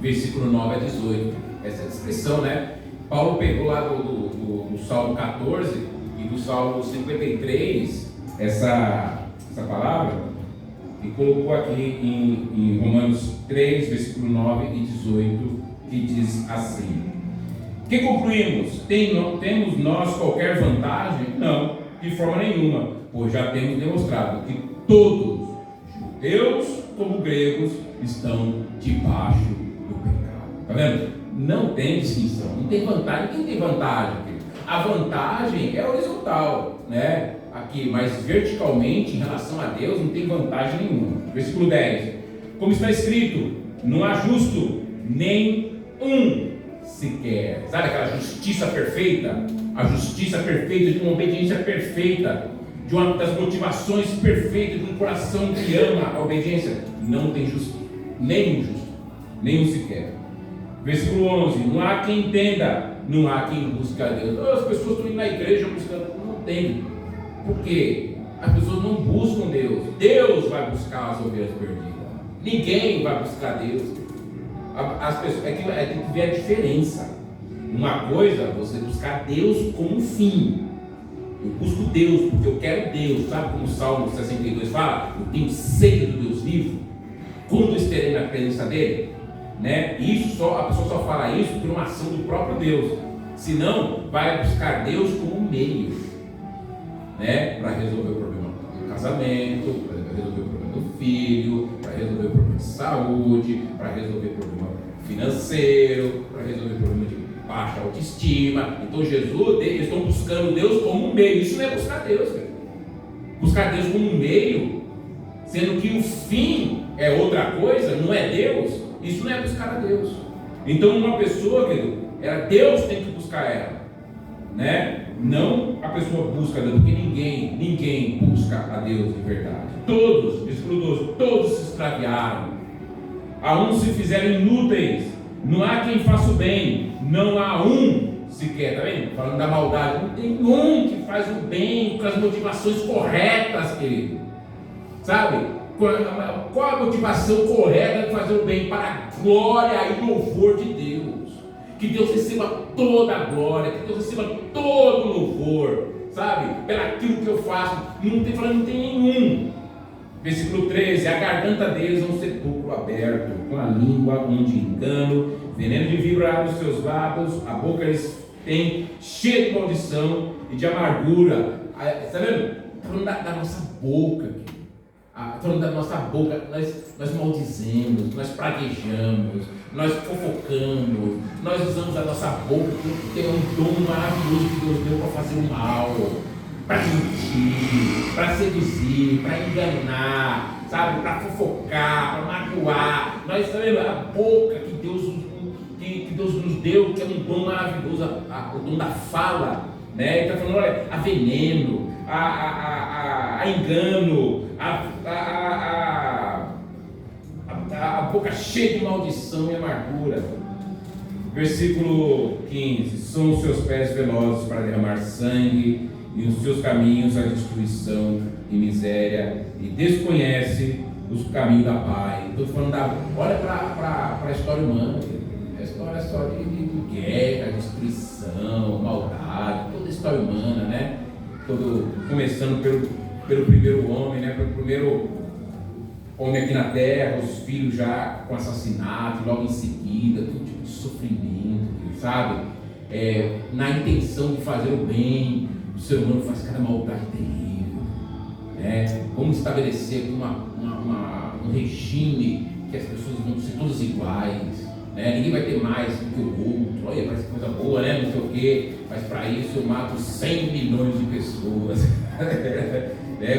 versículo 9 a 18. Essa descrição, né? Paulo pegou lá do Salmo 14 e do Salmo 53 essa palavra e colocou aqui em Romanos 3, versículo 9 e 18, que diz assim: que concluímos? Temos nós qualquer vantagem? Não, de forma nenhuma, pois já temos demonstrado que todos, judeus como gregos, estão debaixo do pecado. Está vendo? Não tem distinção, não tem vantagem. Quem tem vantagem? A vantagem é horizontal, né? Aqui, mas verticalmente, em relação a Deus, não tem vantagem nenhuma. Versículo 10: como está escrito, não há justo, nem um sequer. Sabe aquela justiça perfeita? A justiça perfeita de uma obediência perfeita, de uma das motivações perfeitas de um coração que ama a obediência. Não tem justo, nenhum justo, nenhum sequer. Versículo 11: não há quem entenda, não há quem busque a Deus. As pessoas estão indo na igreja buscando, não tem. Por quê? As pessoas não buscam Deus. Deus vai buscar as ovelhas perdidas. Ninguém vai buscar Deus. As pessoas, tem que ver a diferença. Uma coisa é você buscar Deus como fim. Eu busco Deus porque eu quero Deus. Sabe como o Salmo 62 fala? Eu tenho sede do Deus vivo. Quando estarei na presença dele? Né? A pessoa só fala isso por uma ação do próprio Deus. Senão, vai buscar Deus como um meio, né? Para resolver o problema do casamento, para resolver o problema do filho, para resolver o problema de saúde, para resolver o problema financeiro, para resolver o problema de baixa autoestima. Então Jesus, eles estão buscando Deus como um meio. Isso não é buscar Deus, cara. Buscar Deus como um meio, sendo que o fim é outra coisa, não é Deus. Isso não é buscar a Deus. Então uma pessoa, querido, Deus tem que buscar ela, né? Não a pessoa busca a Deus, porque ninguém busca a Deus de verdade. Todos, versículo 12, todos se extraviaram, a uns se fizeram inúteis, não há quem faça o bem, não há um sequer, tá vendo? Falando da maldade, não tem um que faz o bem com as motivações corretas, querido, sabe? Qual a motivação correta de fazer o bem? Para a glória e louvor de Deus. Que Deus receba toda a glória, que Deus receba todo o louvor, sabe? Pelaquilo que eu faço. Não tem nenhum. Versículo 13: a garganta deles é um sepulcro aberto, com a língua onde engano, veneno de víbora nos seus lábios, a boca eles têm cheia de maldição e de amargura. Está vendo? Falando da nossa boca aqui. Falando da nossa boca, nós maldizemos, nós praguejamos, nós fofocamos, nós usamos a nossa boca, que é um dom maravilhoso que Deus deu para fazer o mal, para mentir, para seduzir, para enganar, sabe, para fofocar, para magoar. Nós sabemos a boca que Deus que Deus nos deu, que é um dom maravilhoso, o dom da fala, né? Ele está falando, olha, há veneno, há engano, a boca cheia de maldição e amargura. Versículo 15: são os seus pés velozes para derramar sangue, e os seus caminhos a destruição e miséria, e desconhece os caminhos da paz. Estou falando olha para a história humana, a história é só de guerra, destruição, maldade, toda a história humana, né? Começando pelo primeiro homem, né? Pelo primeiro homem aqui na terra, os filhos já com assassinato, logo em seguida, todo tipo de sofrimento, sabe? Na intenção de fazer o bem, o ser humano faz cada maldade terrível, né? Vamos estabelecer um regime que as pessoas vão ser todas iguais, né? Ninguém vai ter mais do que o outro. Olha, parece coisa boa, né? Não sei o quê, mas para isso eu mato 100 milhões de pessoas.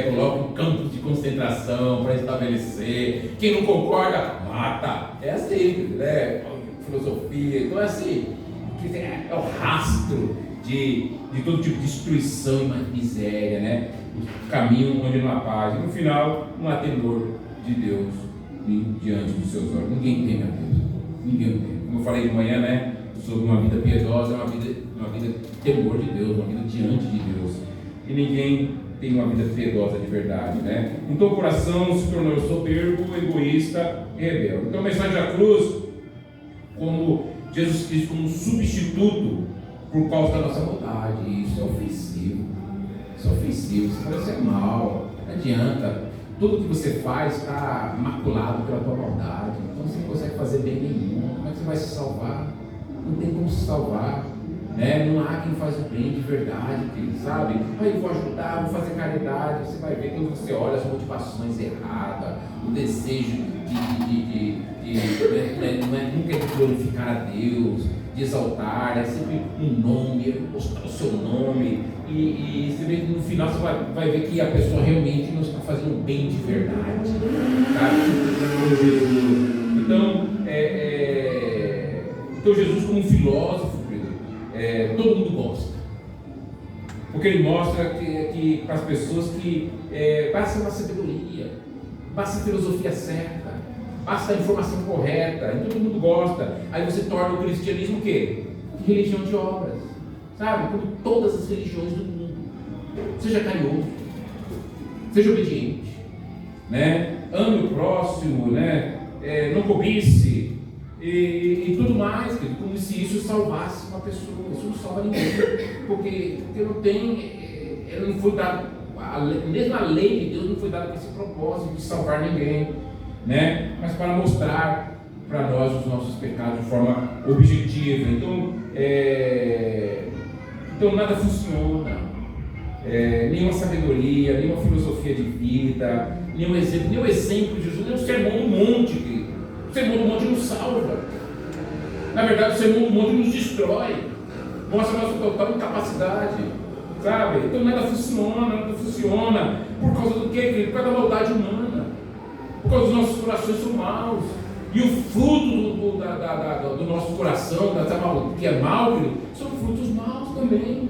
Coloca um campo de concentração para estabelecer. Quem não concorda, mata. É assim, né? Filosofia. Então é assim, é o rastro de todo tipo de destruição e miséria, né? O caminho onde não há paz. E no final, não há temor de Deus diante dos seus olhos. Ninguém teme a Deus. Ninguém teme. Como eu falei de manhã, né? Sobre uma vida piedosa, uma vida de temor de Deus, uma vida diante de Deus. E ninguém tem uma vida piedosa de verdade, né? Então o coração se tornou soberbo, egoísta e rebelde. Então a mensagem da cruz, como Jesus Cristo como substituto por causa da nossa maldade, isso é ofensivo. Isso é ofensivo, isso parece ser mal, não adianta. Tudo que você faz está maculado pela tua maldade. Então você não consegue fazer bem nenhum. Como é que você vai se salvar? Não tem como se salvar, né? Não há quem faz o bem de verdade, sabe? Eu vou ajudar, vou fazer caridade. Você vai ver quando você olha as motivações erradas, o desejo nunca é de glorificar a Deus, de exaltar, é sempre um nome, mostrar o seu nome, e você vê que no final você vai ver que a pessoa realmente não está fazendo o bem de verdade, sabe? Então Jesus, como filósofo, todo mundo gosta, porque ele mostra que para as pessoas que basta uma sabedoria, basta a filosofia certa, basta a informação correta, e todo mundo gosta. Aí você torna o cristianismo o quê? Religião de obras, sabe? Como todas as religiões do mundo. Seja carinhoso, seja obediente, né? Ame o próximo, né? Não cobice, e tudo mais, como se isso salvasse uma pessoa. Isso não salva ninguém, porque não tem, não foi dado, mesmo a lei de Deus não foi dada com esse propósito de salvar ninguém, né? Mas para mostrar para nós os nossos pecados de forma objetiva. Então nada funciona, nenhuma sabedoria, nenhuma filosofia de vida, nenhum exemplo de Jesus, nem o sermão do monte, querido. O sermão do monte nos salva. Na verdade, o sermão do monte nos destrói, mostra a nossa total incapacidade, sabe? Então nada funciona. Por causa do quê, querido? Por causa da maldade humana, por causa dos nossos corações são maus. E o fruto do nosso coração, que é mau, querido, são frutos maus também,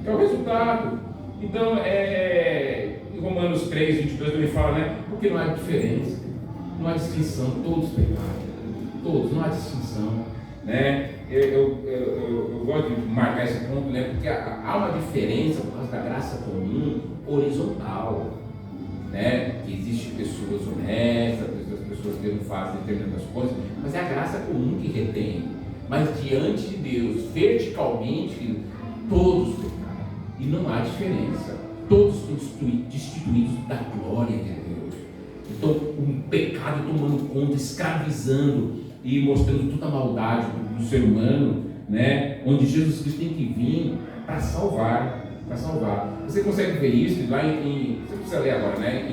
que é o resultado. Então, em Romanos 3, 22, ele fala, né? Porque não há diferença, não há distinção, todos pecaram, todos, não há distinção, né? Eu gosto de marcar esse ponto, né? Porque há uma diferença por causa da graça comum horizontal, né? Que existem pessoas honestas, pessoas que não fazem determinadas coisas, mas é a graça comum que retém. Mas diante de Deus, verticalmente, todos pecaram, e não há diferença, todos estão destituídos da glória de Deus. Então, um pecado tomando conta, escravizando e mostrando toda a maldade do ser humano, né? Onde Jesus Cristo tem que vir para salvar. Você consegue ver isso lá você precisa ler agora, né?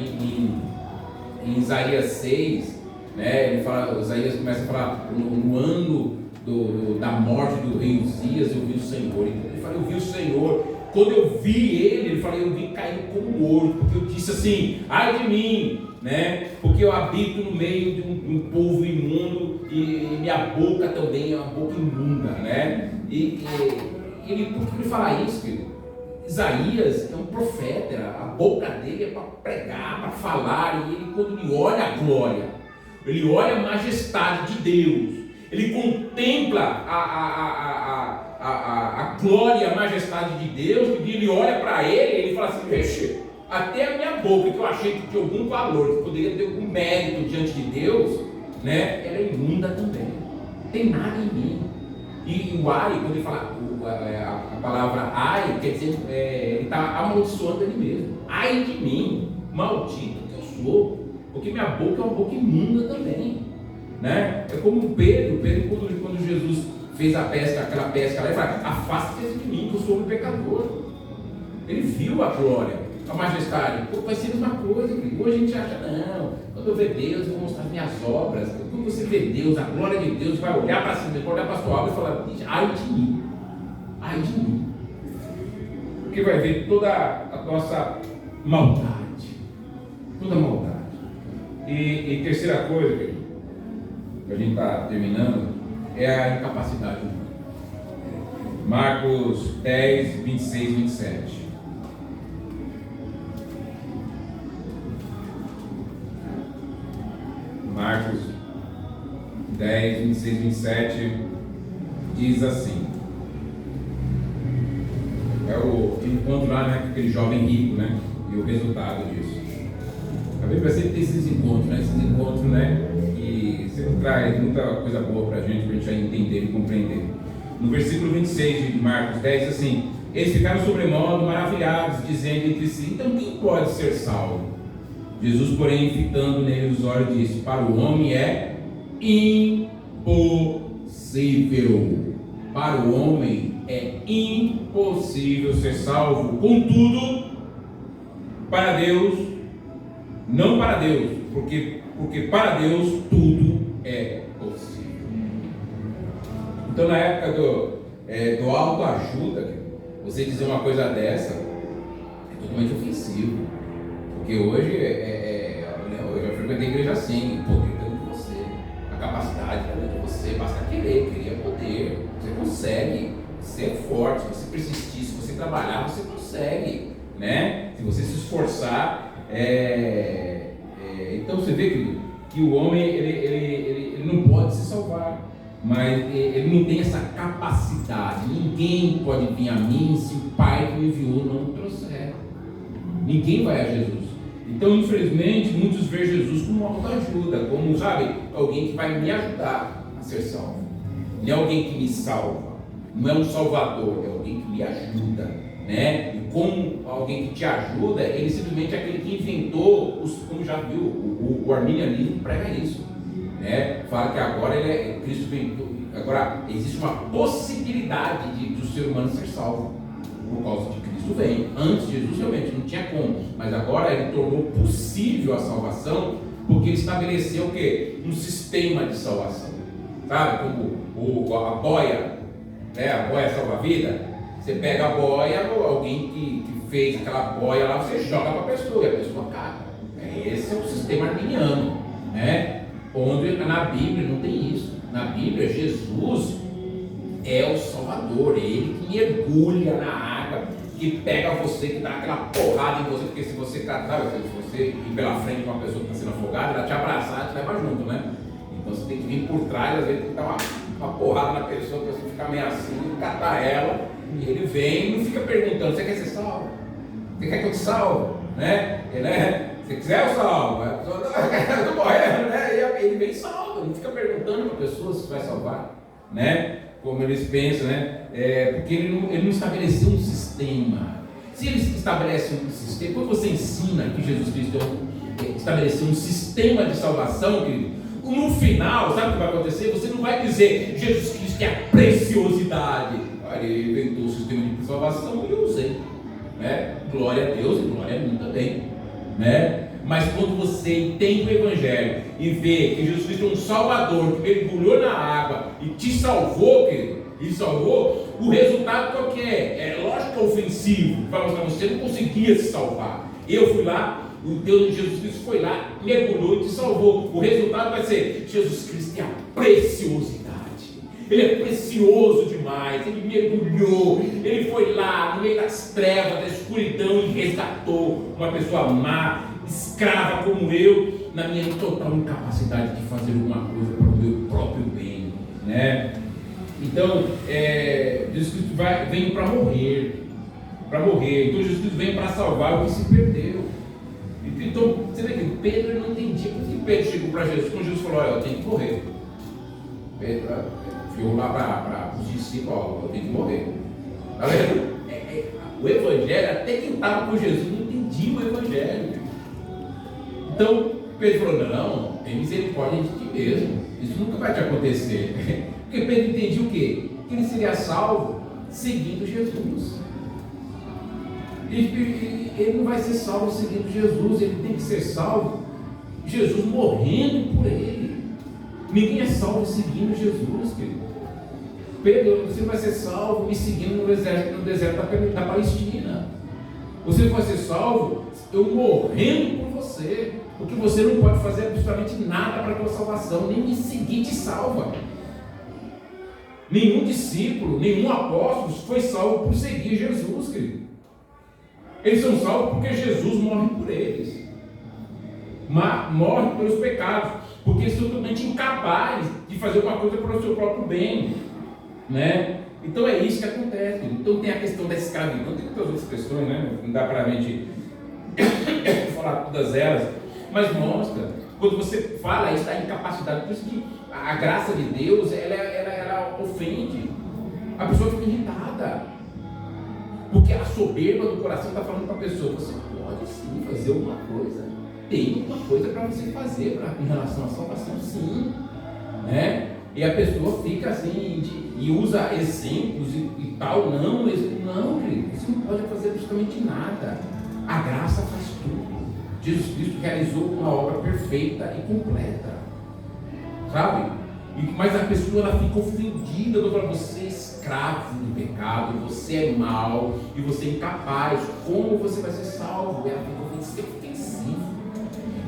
Em Isaías 6, né? Ele fala, Isaías começa a falar no ano da morte do rei Uzias, eu vi o Senhor. Ele fala, eu vi o Senhor. Quando eu vi ele fala, eu vi caindo como morto, porque eu disse assim, ai de mim, né? Porque eu habito no meio de um povo imundo, e minha boca também é uma boca imunda, né? E por que ele fala isso, querido? Isaías é um profeta, a boca dele é para pregar, para falar, e ele, quando ele olha a glória, ele olha a majestade de Deus, ele contempla a glória, a majestade de Deus, e ele olha para ele fala assim: vixe, até a minha boca, que eu achei que tinha algum valor, que poderia ter algum mérito diante de Deus, né, ela é imunda também, não tem nada em mim. E o ai, quando ele fala a palavra ai, quer dizer, ele está amaldiçoando ele mesmo. Ai de mim, maldito que eu sou, porque minha boca é uma boca imunda também, né? É como Pedro quando Jesus fez a pesca, aquela pesca lá, ele fala: afaste-se de mim, que eu sou um pecador. Ele viu a glória, a majestade. Pô, vai ser a mesma coisa, querido. Hoje a gente acha: não, quando eu ver Deus, eu vou mostrar as minhas obras. Quando você vê Deus, a glória de Deus, vai olhar para cima, vai olhar para a sua obra e falar: ai de mim, ai de mim. Porque vai ver toda a nossa maldade, toda a maldade. E terceira coisa, querido, que a gente está terminando, é a incapacidade humana. Marcos 10, 26 e 27. Marcos 10, 26 e 27 diz assim: é o encontro lá, né, com aquele jovem rico, né, e o resultado disso. A Bíblia sempre tem esses encontros, né, que sempre traz muita coisa boa para a gente entender e compreender. No versículo 26 de Marcos 10 assim: eles ficaram sobremodo maravilhados, dizendo entre si: então quem pode ser salvo? Jesus, porém, fitando nele os olhos, disse: para o homem é impossível. Para o homem é impossível ser salvo. Contudo, para Deus, não para Deus, porque para Deus tudo é possível. Então, na época do autoajuda, você dizer uma coisa dessa é totalmente ofensivo. Porque hoje eu já frequentei a igreja assim: o poder está dentro de você, a capacidade está dentro de você, basta querer poder, você consegue, você é forte, se você persistir, se você trabalhar, você consegue, né? Se você se esforçar, então você vê que o homem ele não pode se salvar, mas ele não tem essa capacidade. Ninguém pode vir a mim se o Pai que me enviou não me trouxer. Ninguém vai a Jesus. Então, infelizmente, muitos veem Jesus como autoajuda, como, sabe, alguém que vai me ajudar a ser salvo. Não é alguém que me salva, não é um salvador, é alguém que me ajuda, né? E como alguém que te ajuda, ele simplesmente é aquele que inventou, como já viu, o arminianismo prega isso, né? Fala que agora Cristo inventou, agora existe uma possibilidade do ser humano ser salvo por causa de Cristo vem. Antes Jesus realmente não tinha como, mas agora ele tornou possível a salvação, porque ele estabeleceu o quê? Um sistema de salvação, sabe? Como a boia, né? A boia salva-vida. Você pega a boia, alguém que fez aquela boia lá, você joga para a pessoa e a pessoa caga. Esse é o sistema arminiano, né? Onde na Bíblia não tem isso. Na Bíblia Jesus é o Salvador, ele que mergulha na água, que pega você, que dá aquela porrada em você, porque se você catar, se você ir pela frente de uma pessoa que está sendo afogada, ela te abraçar, te leva junto, né? Então você tem que vir por trás, às vezes tem que dar uma porrada na pessoa, para você ficar meio assim, catar ela, e ele vem e não fica perguntando: você quer ser salvo? Você quer que eu te salve? Né? Se quiser eu salvo, a pessoa eu tô morrendo, né? E ele vem e salva, não fica perguntando para a pessoa se vai salvar, né? Como eles pensam, né? Porque ele não estabeleceu um sistema. Se ele estabelece um sistema, quando você ensina que Jesus Cristo estabeleceu um sistema de salvação, querido, no final, sabe o que vai acontecer? Você não vai dizer: Jesus Cristo é a preciosidade. Ele inventou o sistema de salvação e eu usei, né? Glória a Deus e glória a mim também, né? Mas quando você entende o Evangelho e vê que Jesus Cristo é um Salvador, que mergulhou na água e te salvou, querido, e salvou, o resultado qual que é? É lógico que é ofensivo, para mostrar que você não conseguia se salvar. Eu fui lá, O Deus de Jesus Cristo foi lá, mergulhou e te salvou. O resultado vai ser: Jesus Cristo é a preciosidade. Ele é precioso demais. Ele mergulhou, ele foi lá no meio das trevas, da escuridão e resgatou uma pessoa má, escrava como eu, na minha total incapacidade de fazer alguma coisa para o meu próprio bem, né? Então, Jesus Cristo vem para morrer. Então Jesus Cristo vem para salvar o que se perdeu. Então, você vê que Pedro não entendia. Por que Pedro chegou para Jesus? Quando Jesus falou: olha, eu tenho que morrer. Pedro ficou lá para os discípulos: ó, eu tenho que morrer. Tá vendo? O Evangelho, até quem estava com Jesus não entendia o Evangelho. Então, Pedro falou: não, tem misericórdia de ti mesmo. Isso nunca vai te acontecer. Porque Pedro entendia o quê? Que ele seria salvo seguindo Jesus. Ele não vai ser salvo seguindo Jesus, ele tem que ser salvo Jesus morrendo por ele. Ninguém é salvo seguindo Jesus, querido. Pedro, você vai ser salvo me seguindo no deserto da Palestina. Você vai ser salvo eu morrendo por você, porque você não pode fazer absolutamente nada para a tua salvação, nem me seguir te salva. Nenhum discípulo, nenhum apóstolo foi salvo por seguir Jesus, querido. Eles são salvos porque Jesus morre por eles, morre pelos pecados, porque eles são totalmente incapazes de fazer uma coisa para o seu próprio bem, né? Então é isso que acontece. Então tem a questão da escravidão, tem muitas outras questões, né? Não dá para a gente falar todas elas, mas mostra, quando você fala isso da incapacidade, por isso que a graça de Deus, ela ofende, a pessoa fica irritada. Porque a soberba do coração está falando para a pessoa: você pode sim fazer alguma coisa, tem uma coisa para você fazer em relação à salvação, sim, né? E a pessoa fica assim, e usa exemplos e tal. Não, querido, você não pode fazer absolutamente nada. A graça faz tudo. Jesus Cristo realizou uma obra perfeita e completa, sabe? Mas a pessoa, ela fica ofendida, ela fala: você é escravo do pecado, você é mau e você é incapaz, como você vai ser salvo? Ela fica ofensiva.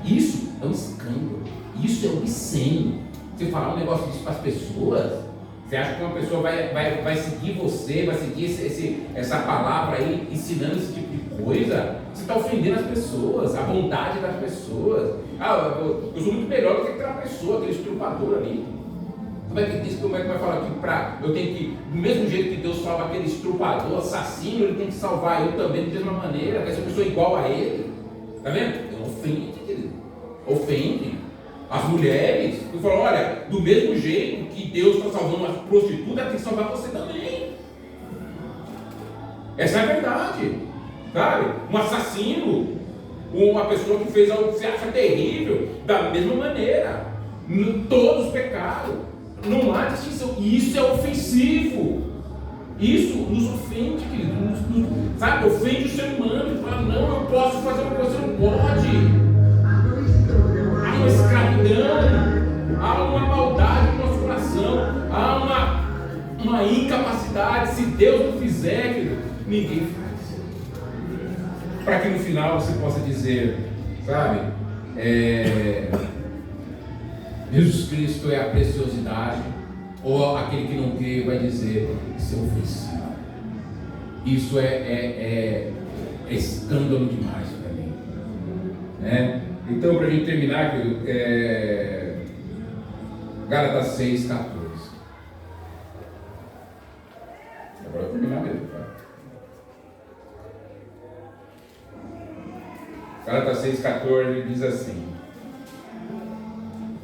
Isso é um escândalo, isso é obsceno. Você falar um negócio disso para as pessoas, você acha que uma pessoa vai seguir você, vai seguir essa palavra aí, ensinando esse tipo de coisa? Você está ofendendo as pessoas, a bondade das pessoas. Eu sou muito melhor do que aquela pessoa, aquele estrupador ali. Como é que vai falar aqui eu tenho que, do mesmo jeito que Deus salva aquele estrupador, assassino, ele tem que salvar eu também da mesma maneira, que essa pessoa é igual a ele? Está vendo? Ofende, querido. Ofende. As mulheres, eu falo: olha, do mesmo jeito que Deus está salvando uma prostituta, tem que salvar você também. Essa é a verdade, sabe? Um assassino, uma pessoa que fez algo que você acha terrível, da mesma maneira. Todos pecaram, não há distinção. Isso é ofensivo. Isso nos ofende, querido. Sabe? Ofende o ser humano. Ele fala: não, eu posso fazer uma coisa, você não pode. Há uma escravidão, há uma maldade no nosso coração, há uma incapacidade. Se Deus não fizer, querido, ninguém faz. Para que no final você possa dizer, sabe, Jesus Cristo é a preciosidade, ou aquele que não crê vai dizer: isso é ofensivo. Isso é escândalo demais para mim, né? Então, para a gente terminar, Gálatas 6:14. Agora eu vou terminar mesmo, tá? Gálatas 6:14 diz assim: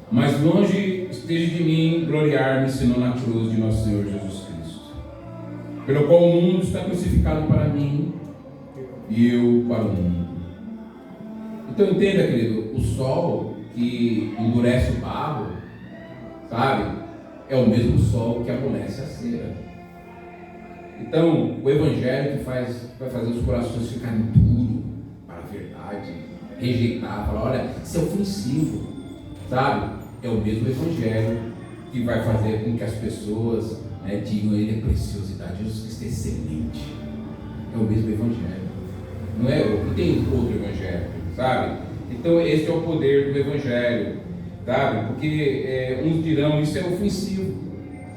mas longe esteja de mim gloriar-me senão na cruz de nosso Senhor Jesus Cristo, pelo qual o mundo está crucificado para mim e eu para o mundo. Então entenda, querido, o sol que endurece o barro, sabe, é o mesmo sol que amolece a cera. Então o Evangelho que vai fazer os corações ficarem duros para a verdade, rejeitar, falar: olha, isso é ofensivo, sabe? É o mesmo Evangelho que vai fazer com que as pessoas, digam: ele é preciosidade, Jesus Cristo é excelente. É o mesmo Evangelho. Não tem outro Evangelho. sabe? Então esse é o poder do Evangelho, sabe? Porque uns dirão, isso é ofensivo,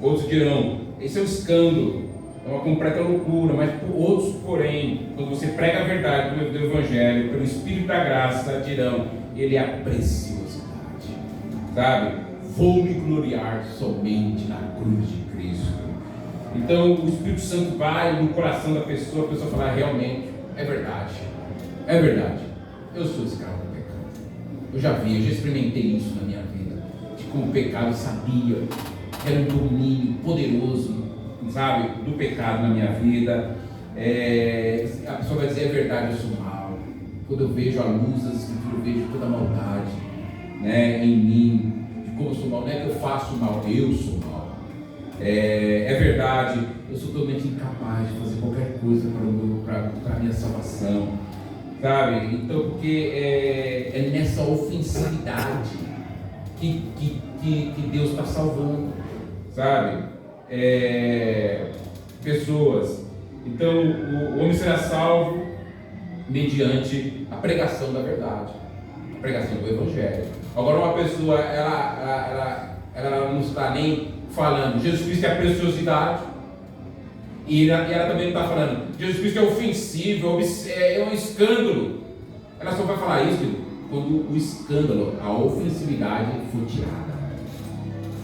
outros dirão, isso é um escândalo, é uma completa loucura, mas outros, porém, quando você prega a verdade do Evangelho, pelo Espírito da Graça, dirão, ele é a preciosidade, sabe? Vou me gloriar somente na cruz de Cristo. Então o Espírito Santo vai no coração da pessoa, a pessoa fala, realmente, é verdade, eu sou escravo do pecado, eu já experimentei isso na minha vida, de como o pecado sabia, que era um domínio poderoso, sabe, do pecado na minha vida. A pessoa vai dizer, é verdade, eu sou mau, quando eu vejo a luz das Escrituras, eu vejo toda a maldade, né, em mim, de como eu sou mau, não é que eu faço mal, eu sou mau. É verdade, eu sou totalmente incapaz de fazer qualquer coisa para a minha salvação, sabe? Então, porque é nessa ofensividade que Deus está salvando, sabe? Pessoas. Então, o homem será salvo mediante a pregação da verdade, a pregação do Evangelho. Agora, uma pessoa, ela não está nem falando Jesus Cristo é a preciosidade, e ela também não está falando Jesus Cristo é ofensivo, é um escândalo. Ela só vai falar isso quando o escândalo, a ofensividade for tirada,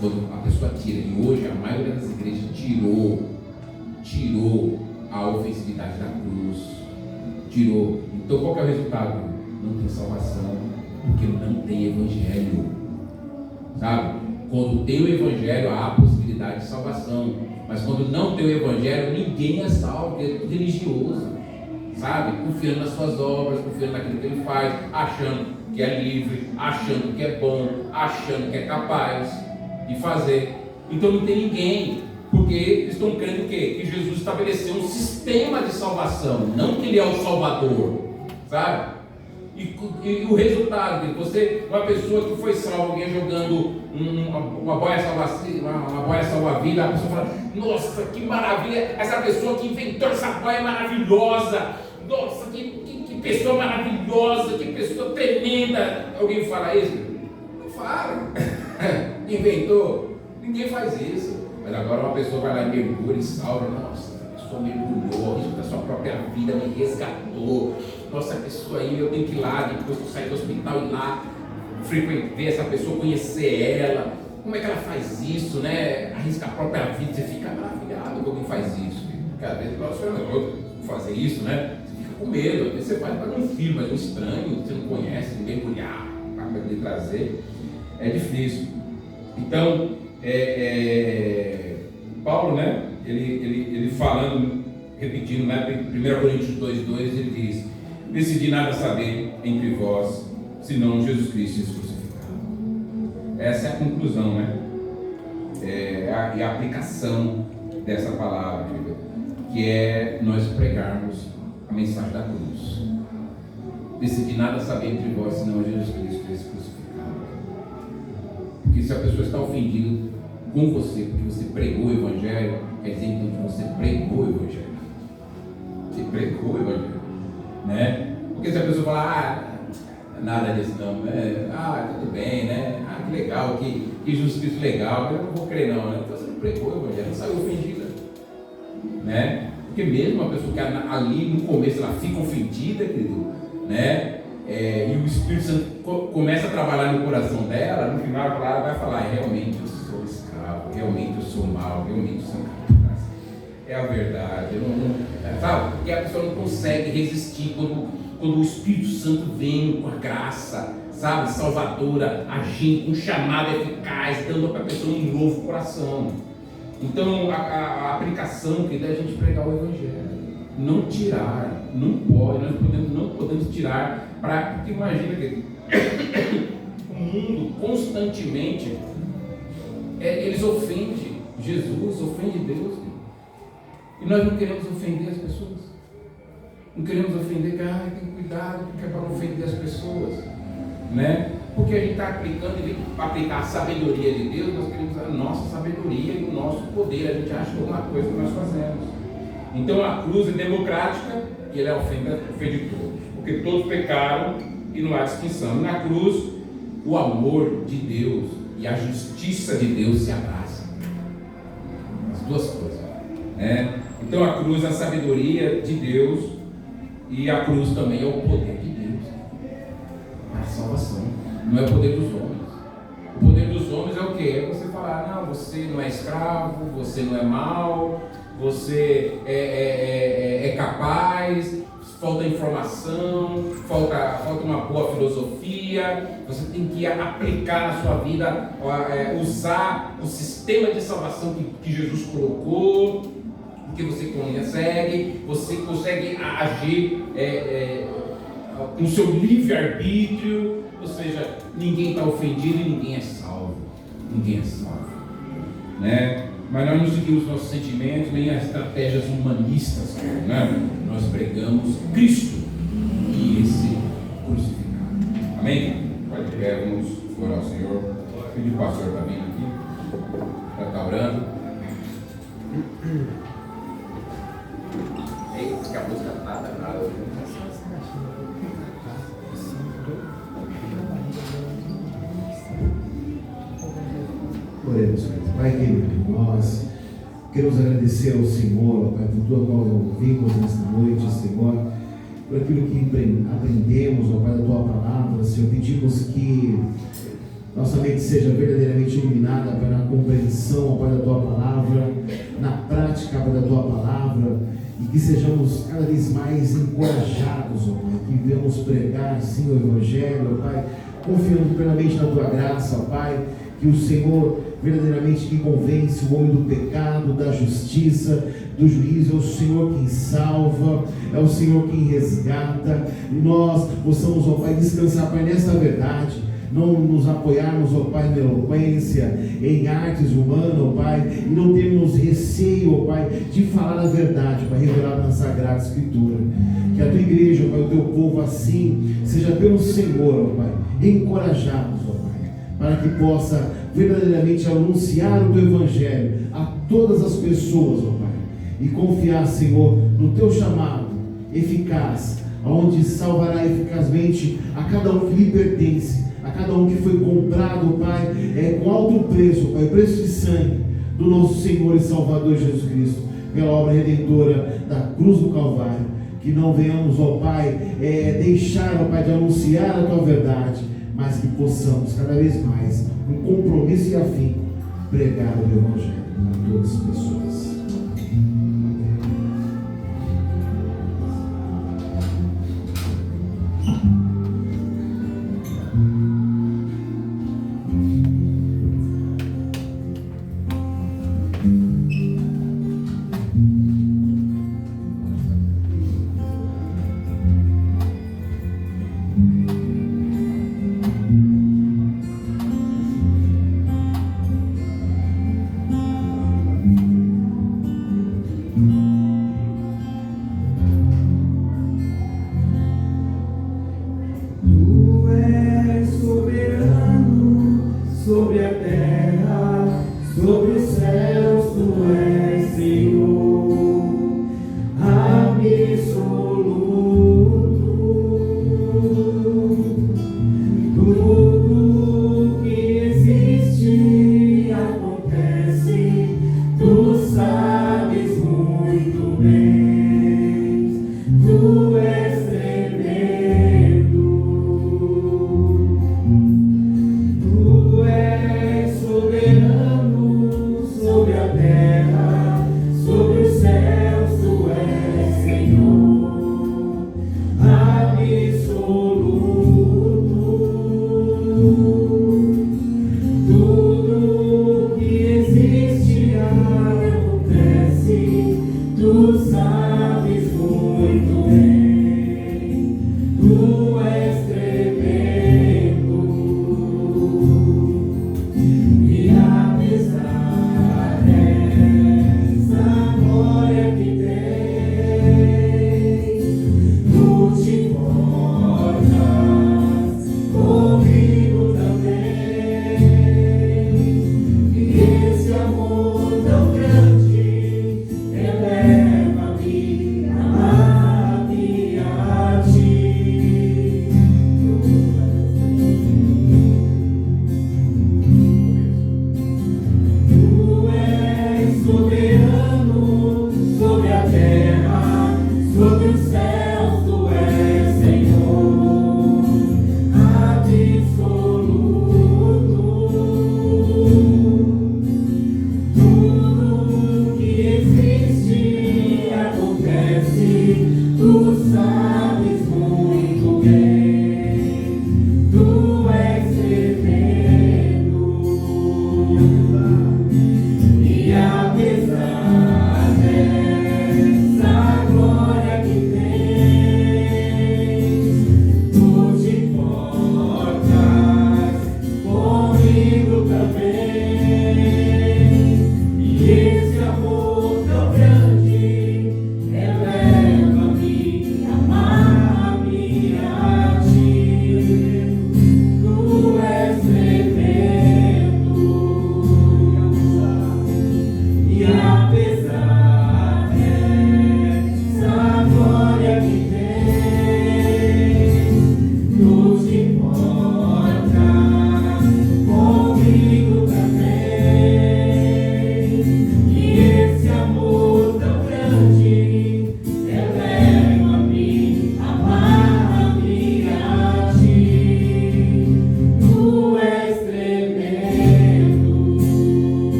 quando a pessoa tira. E hoje a maioria das igrejas tirou a ofensividade da cruz, tirou. Então qual que é o resultado? Não tem salvação, porque não tem Evangelho, sabe? Quando tem o Evangelho, há a possibilidade de salvação. Mas quando não tem o Evangelho, ninguém é salvo, é tudo religioso, sabe? Confiando nas suas obras, confiando naquilo que ele faz, achando que é livre, achando que é bom, achando que é capaz de fazer. Então não tem ninguém, porque eles estão crendo o quê? Que Jesus estabeleceu um sistema de salvação, não que ele é o Salvador, sabe? E o resultado, uma pessoa que foi salva, alguém jogando uma boia salva-vida, a pessoa fala, nossa, que maravilha, essa pessoa que inventou essa boia é maravilhosa, nossa, que pessoa maravilhosa, que pessoa tremenda. Alguém fala isso? Não fala. Inventou? Ninguém faz isso. Mas agora uma pessoa vai lá e mergulha e salva, nossa, a pessoa mergulhou, risco da sua própria vida, me resgatou. Nossa, a pessoa aí, eu tenho que ir lá, depois que eu sair do hospital, ir lá, ver essa pessoa, conhecer ela. Como é que ela faz isso, né? Arrisca a própria vida, você fica maravilhado quando alguém faz isso. Porque às vezes você não fazer isso, né? Você fica com medo, às vezes você vai para um filho, mas um estranho, você não conhece, mergulhar, para poder trazer, é difícil. Então, Paulo, né? Ele falando, repetindo, né? 1 Coríntios 2,2, ele diz: decidi nada saber entre vós, senão Jesus Cristo crucificado. Essa é a conclusão, né? E a aplicação dessa palavra, que é nós pregarmos a mensagem da cruz. Decidi nada saber entre vós, senão Jesus Cristo crucificado. Porque se a pessoa está ofendida com você, porque você pregou o Evangelho, quer dizer então que você pregou o Evangelho. Você pregou o Evangelho, né? Porque se a pessoa falar, nada disso não, né? Tudo bem, né? Que legal, que Jesus Cristo legal, eu não vou crer não, né? Então você não pregou o Evangelho, não saiu ofendida, né? Porque mesmo a pessoa que ali no começo ela fica ofendida, querido, né? E o Espírito Santo começa a trabalhar no coração dela, no final ela vai falar, realmente eu sou escravo, realmente eu sou mau, realmente eu sou incapaz. É a verdade, sabe? Porque a pessoa não consegue resistir quando o Espírito Santo vem com a graça, sabe, salvadora, agindo, um chamado eficaz, dando para a pessoa um novo coração. Então a aplicação que é a gente pregar o Evangelho, não tirar, não podemos tirar, porque imagina que o mundo constantemente eles ofendem Jesus, ofendem Deus, e nós não queremos ofender as pessoas, não queremos ofender, tem cuidado, porque é para não ofender as pessoas, né? Porque a gente está aplicando, em vez de aplicar a sabedoria de Deus, nós queremos a nossa sabedoria e o nosso poder, a gente acha que é uma coisa que nós fazemos. Então a cruz é democrática e ela ofende todos, porque todos pecaram e não há distinção. Na cruz, o amor de Deus e a justiça de Deus se abraçam. As duas coisas. Né? Então a cruz é a sabedoria de Deus e a cruz também é o poder de Deus. A salvação. Não é o poder dos homens. O poder dos homens é o quê? É você falar, não, você não é escravo, você não é mau, você é capaz, falta informação, falta uma boa filosofia. Você tem que aplicar na sua vida, usar o sistema de salvação que Jesus colocou, que você consegue agir com o seu livre-arbítrio, ou seja, ninguém está ofendido e ninguém é salvo. Ninguém é salvo. Né? Mas nós não seguimos nossos sentimentos, nem as estratégias humanistas, né? Nós pregamos Cristo e esse crucificado. Amém? Pode pegar, vamos orar ao Senhor. Pedir o pastor para vir aqui, para estar orando. Eita, que a música está danada. Oremos, Pai querido, nós queremos agradecer ao Senhor, Pai, por tudo qual ouvimos nesta noite, Senhor, por aquilo que aprendemos, ó Pai, da Tua palavra, Senhor. Pedimos que nossa mente seja verdadeiramente iluminada, Pai, na compreensão, ó Pai, da Tua palavra, na prática, Pai, da Tua palavra, e que sejamos cada vez mais encorajados, ó Pai, que venhamos pregar, sim, o Evangelho, ó Pai, confiando plenamente na Tua graça, ó Pai, que o Senhor verdadeiramente que convence o homem do pecado, da justiça, do juízo. É o Senhor quem salva, é o Senhor quem resgata, e nós possamos, ó Pai, descansar, Pai, nesta verdade, não nos apoiarmos, ó Pai, na eloquência, em artes humanas, ó Pai, e não termos receio, ó Pai, de falar a verdade, Pai, revelada na Sagrada Escritura. Que a Tua igreja, ó Pai, o Teu povo assim, seja pelo Senhor, ó Pai, encorajados, ó Pai, para que possa verdadeiramente anunciar o Teu Evangelho a todas as pessoas, ó Pai, e confiar, Senhor, no Teu chamado eficaz, onde salvará eficazmente a cada um que lhe pertence, a cada um que foi comprado, Pai, com alto preço, Pai, preço de sangue do nosso Senhor e Salvador Jesus Cristo, pela obra redentora da cruz do Calvário. Que não venhamos, ó Pai, deixar, ó Pai, de anunciar a Tua verdade, mas que possamos cada vez mais, com compromisso e afinco, pregar o Evangelho a todas as pessoas. Soberano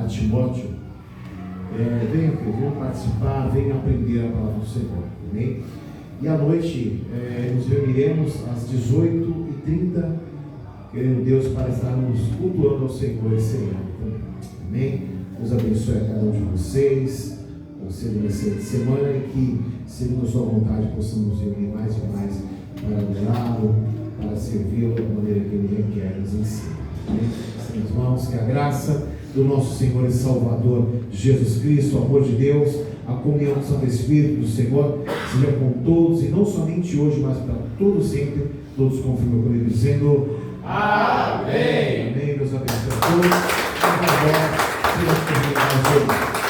Timóteo, venham participar, venham aprender a palavra do Senhor, amém? E à noite nos reuniremos às 18h30, querendo Deus, para estarmos cultuando ao Senhor esse ano, amém? Deus abençoe a cada um de vocês, conceda uma excelente semana e que, segundo a sua vontade, possamos reunir mais e mais para adorá-lo, para servi-lo da maneira que Ele requer nos ensina, amém? Meus irmãos, que a graça do nosso Senhor e Salvador Jesus Cristo, o amor de Deus, a comunhão do Santo Espírito do Senhor seja com todos, e não somente hoje, mas para todos sempre. Todos confirmam comigo dizendo amém. Amém. Deus abençoe a todos.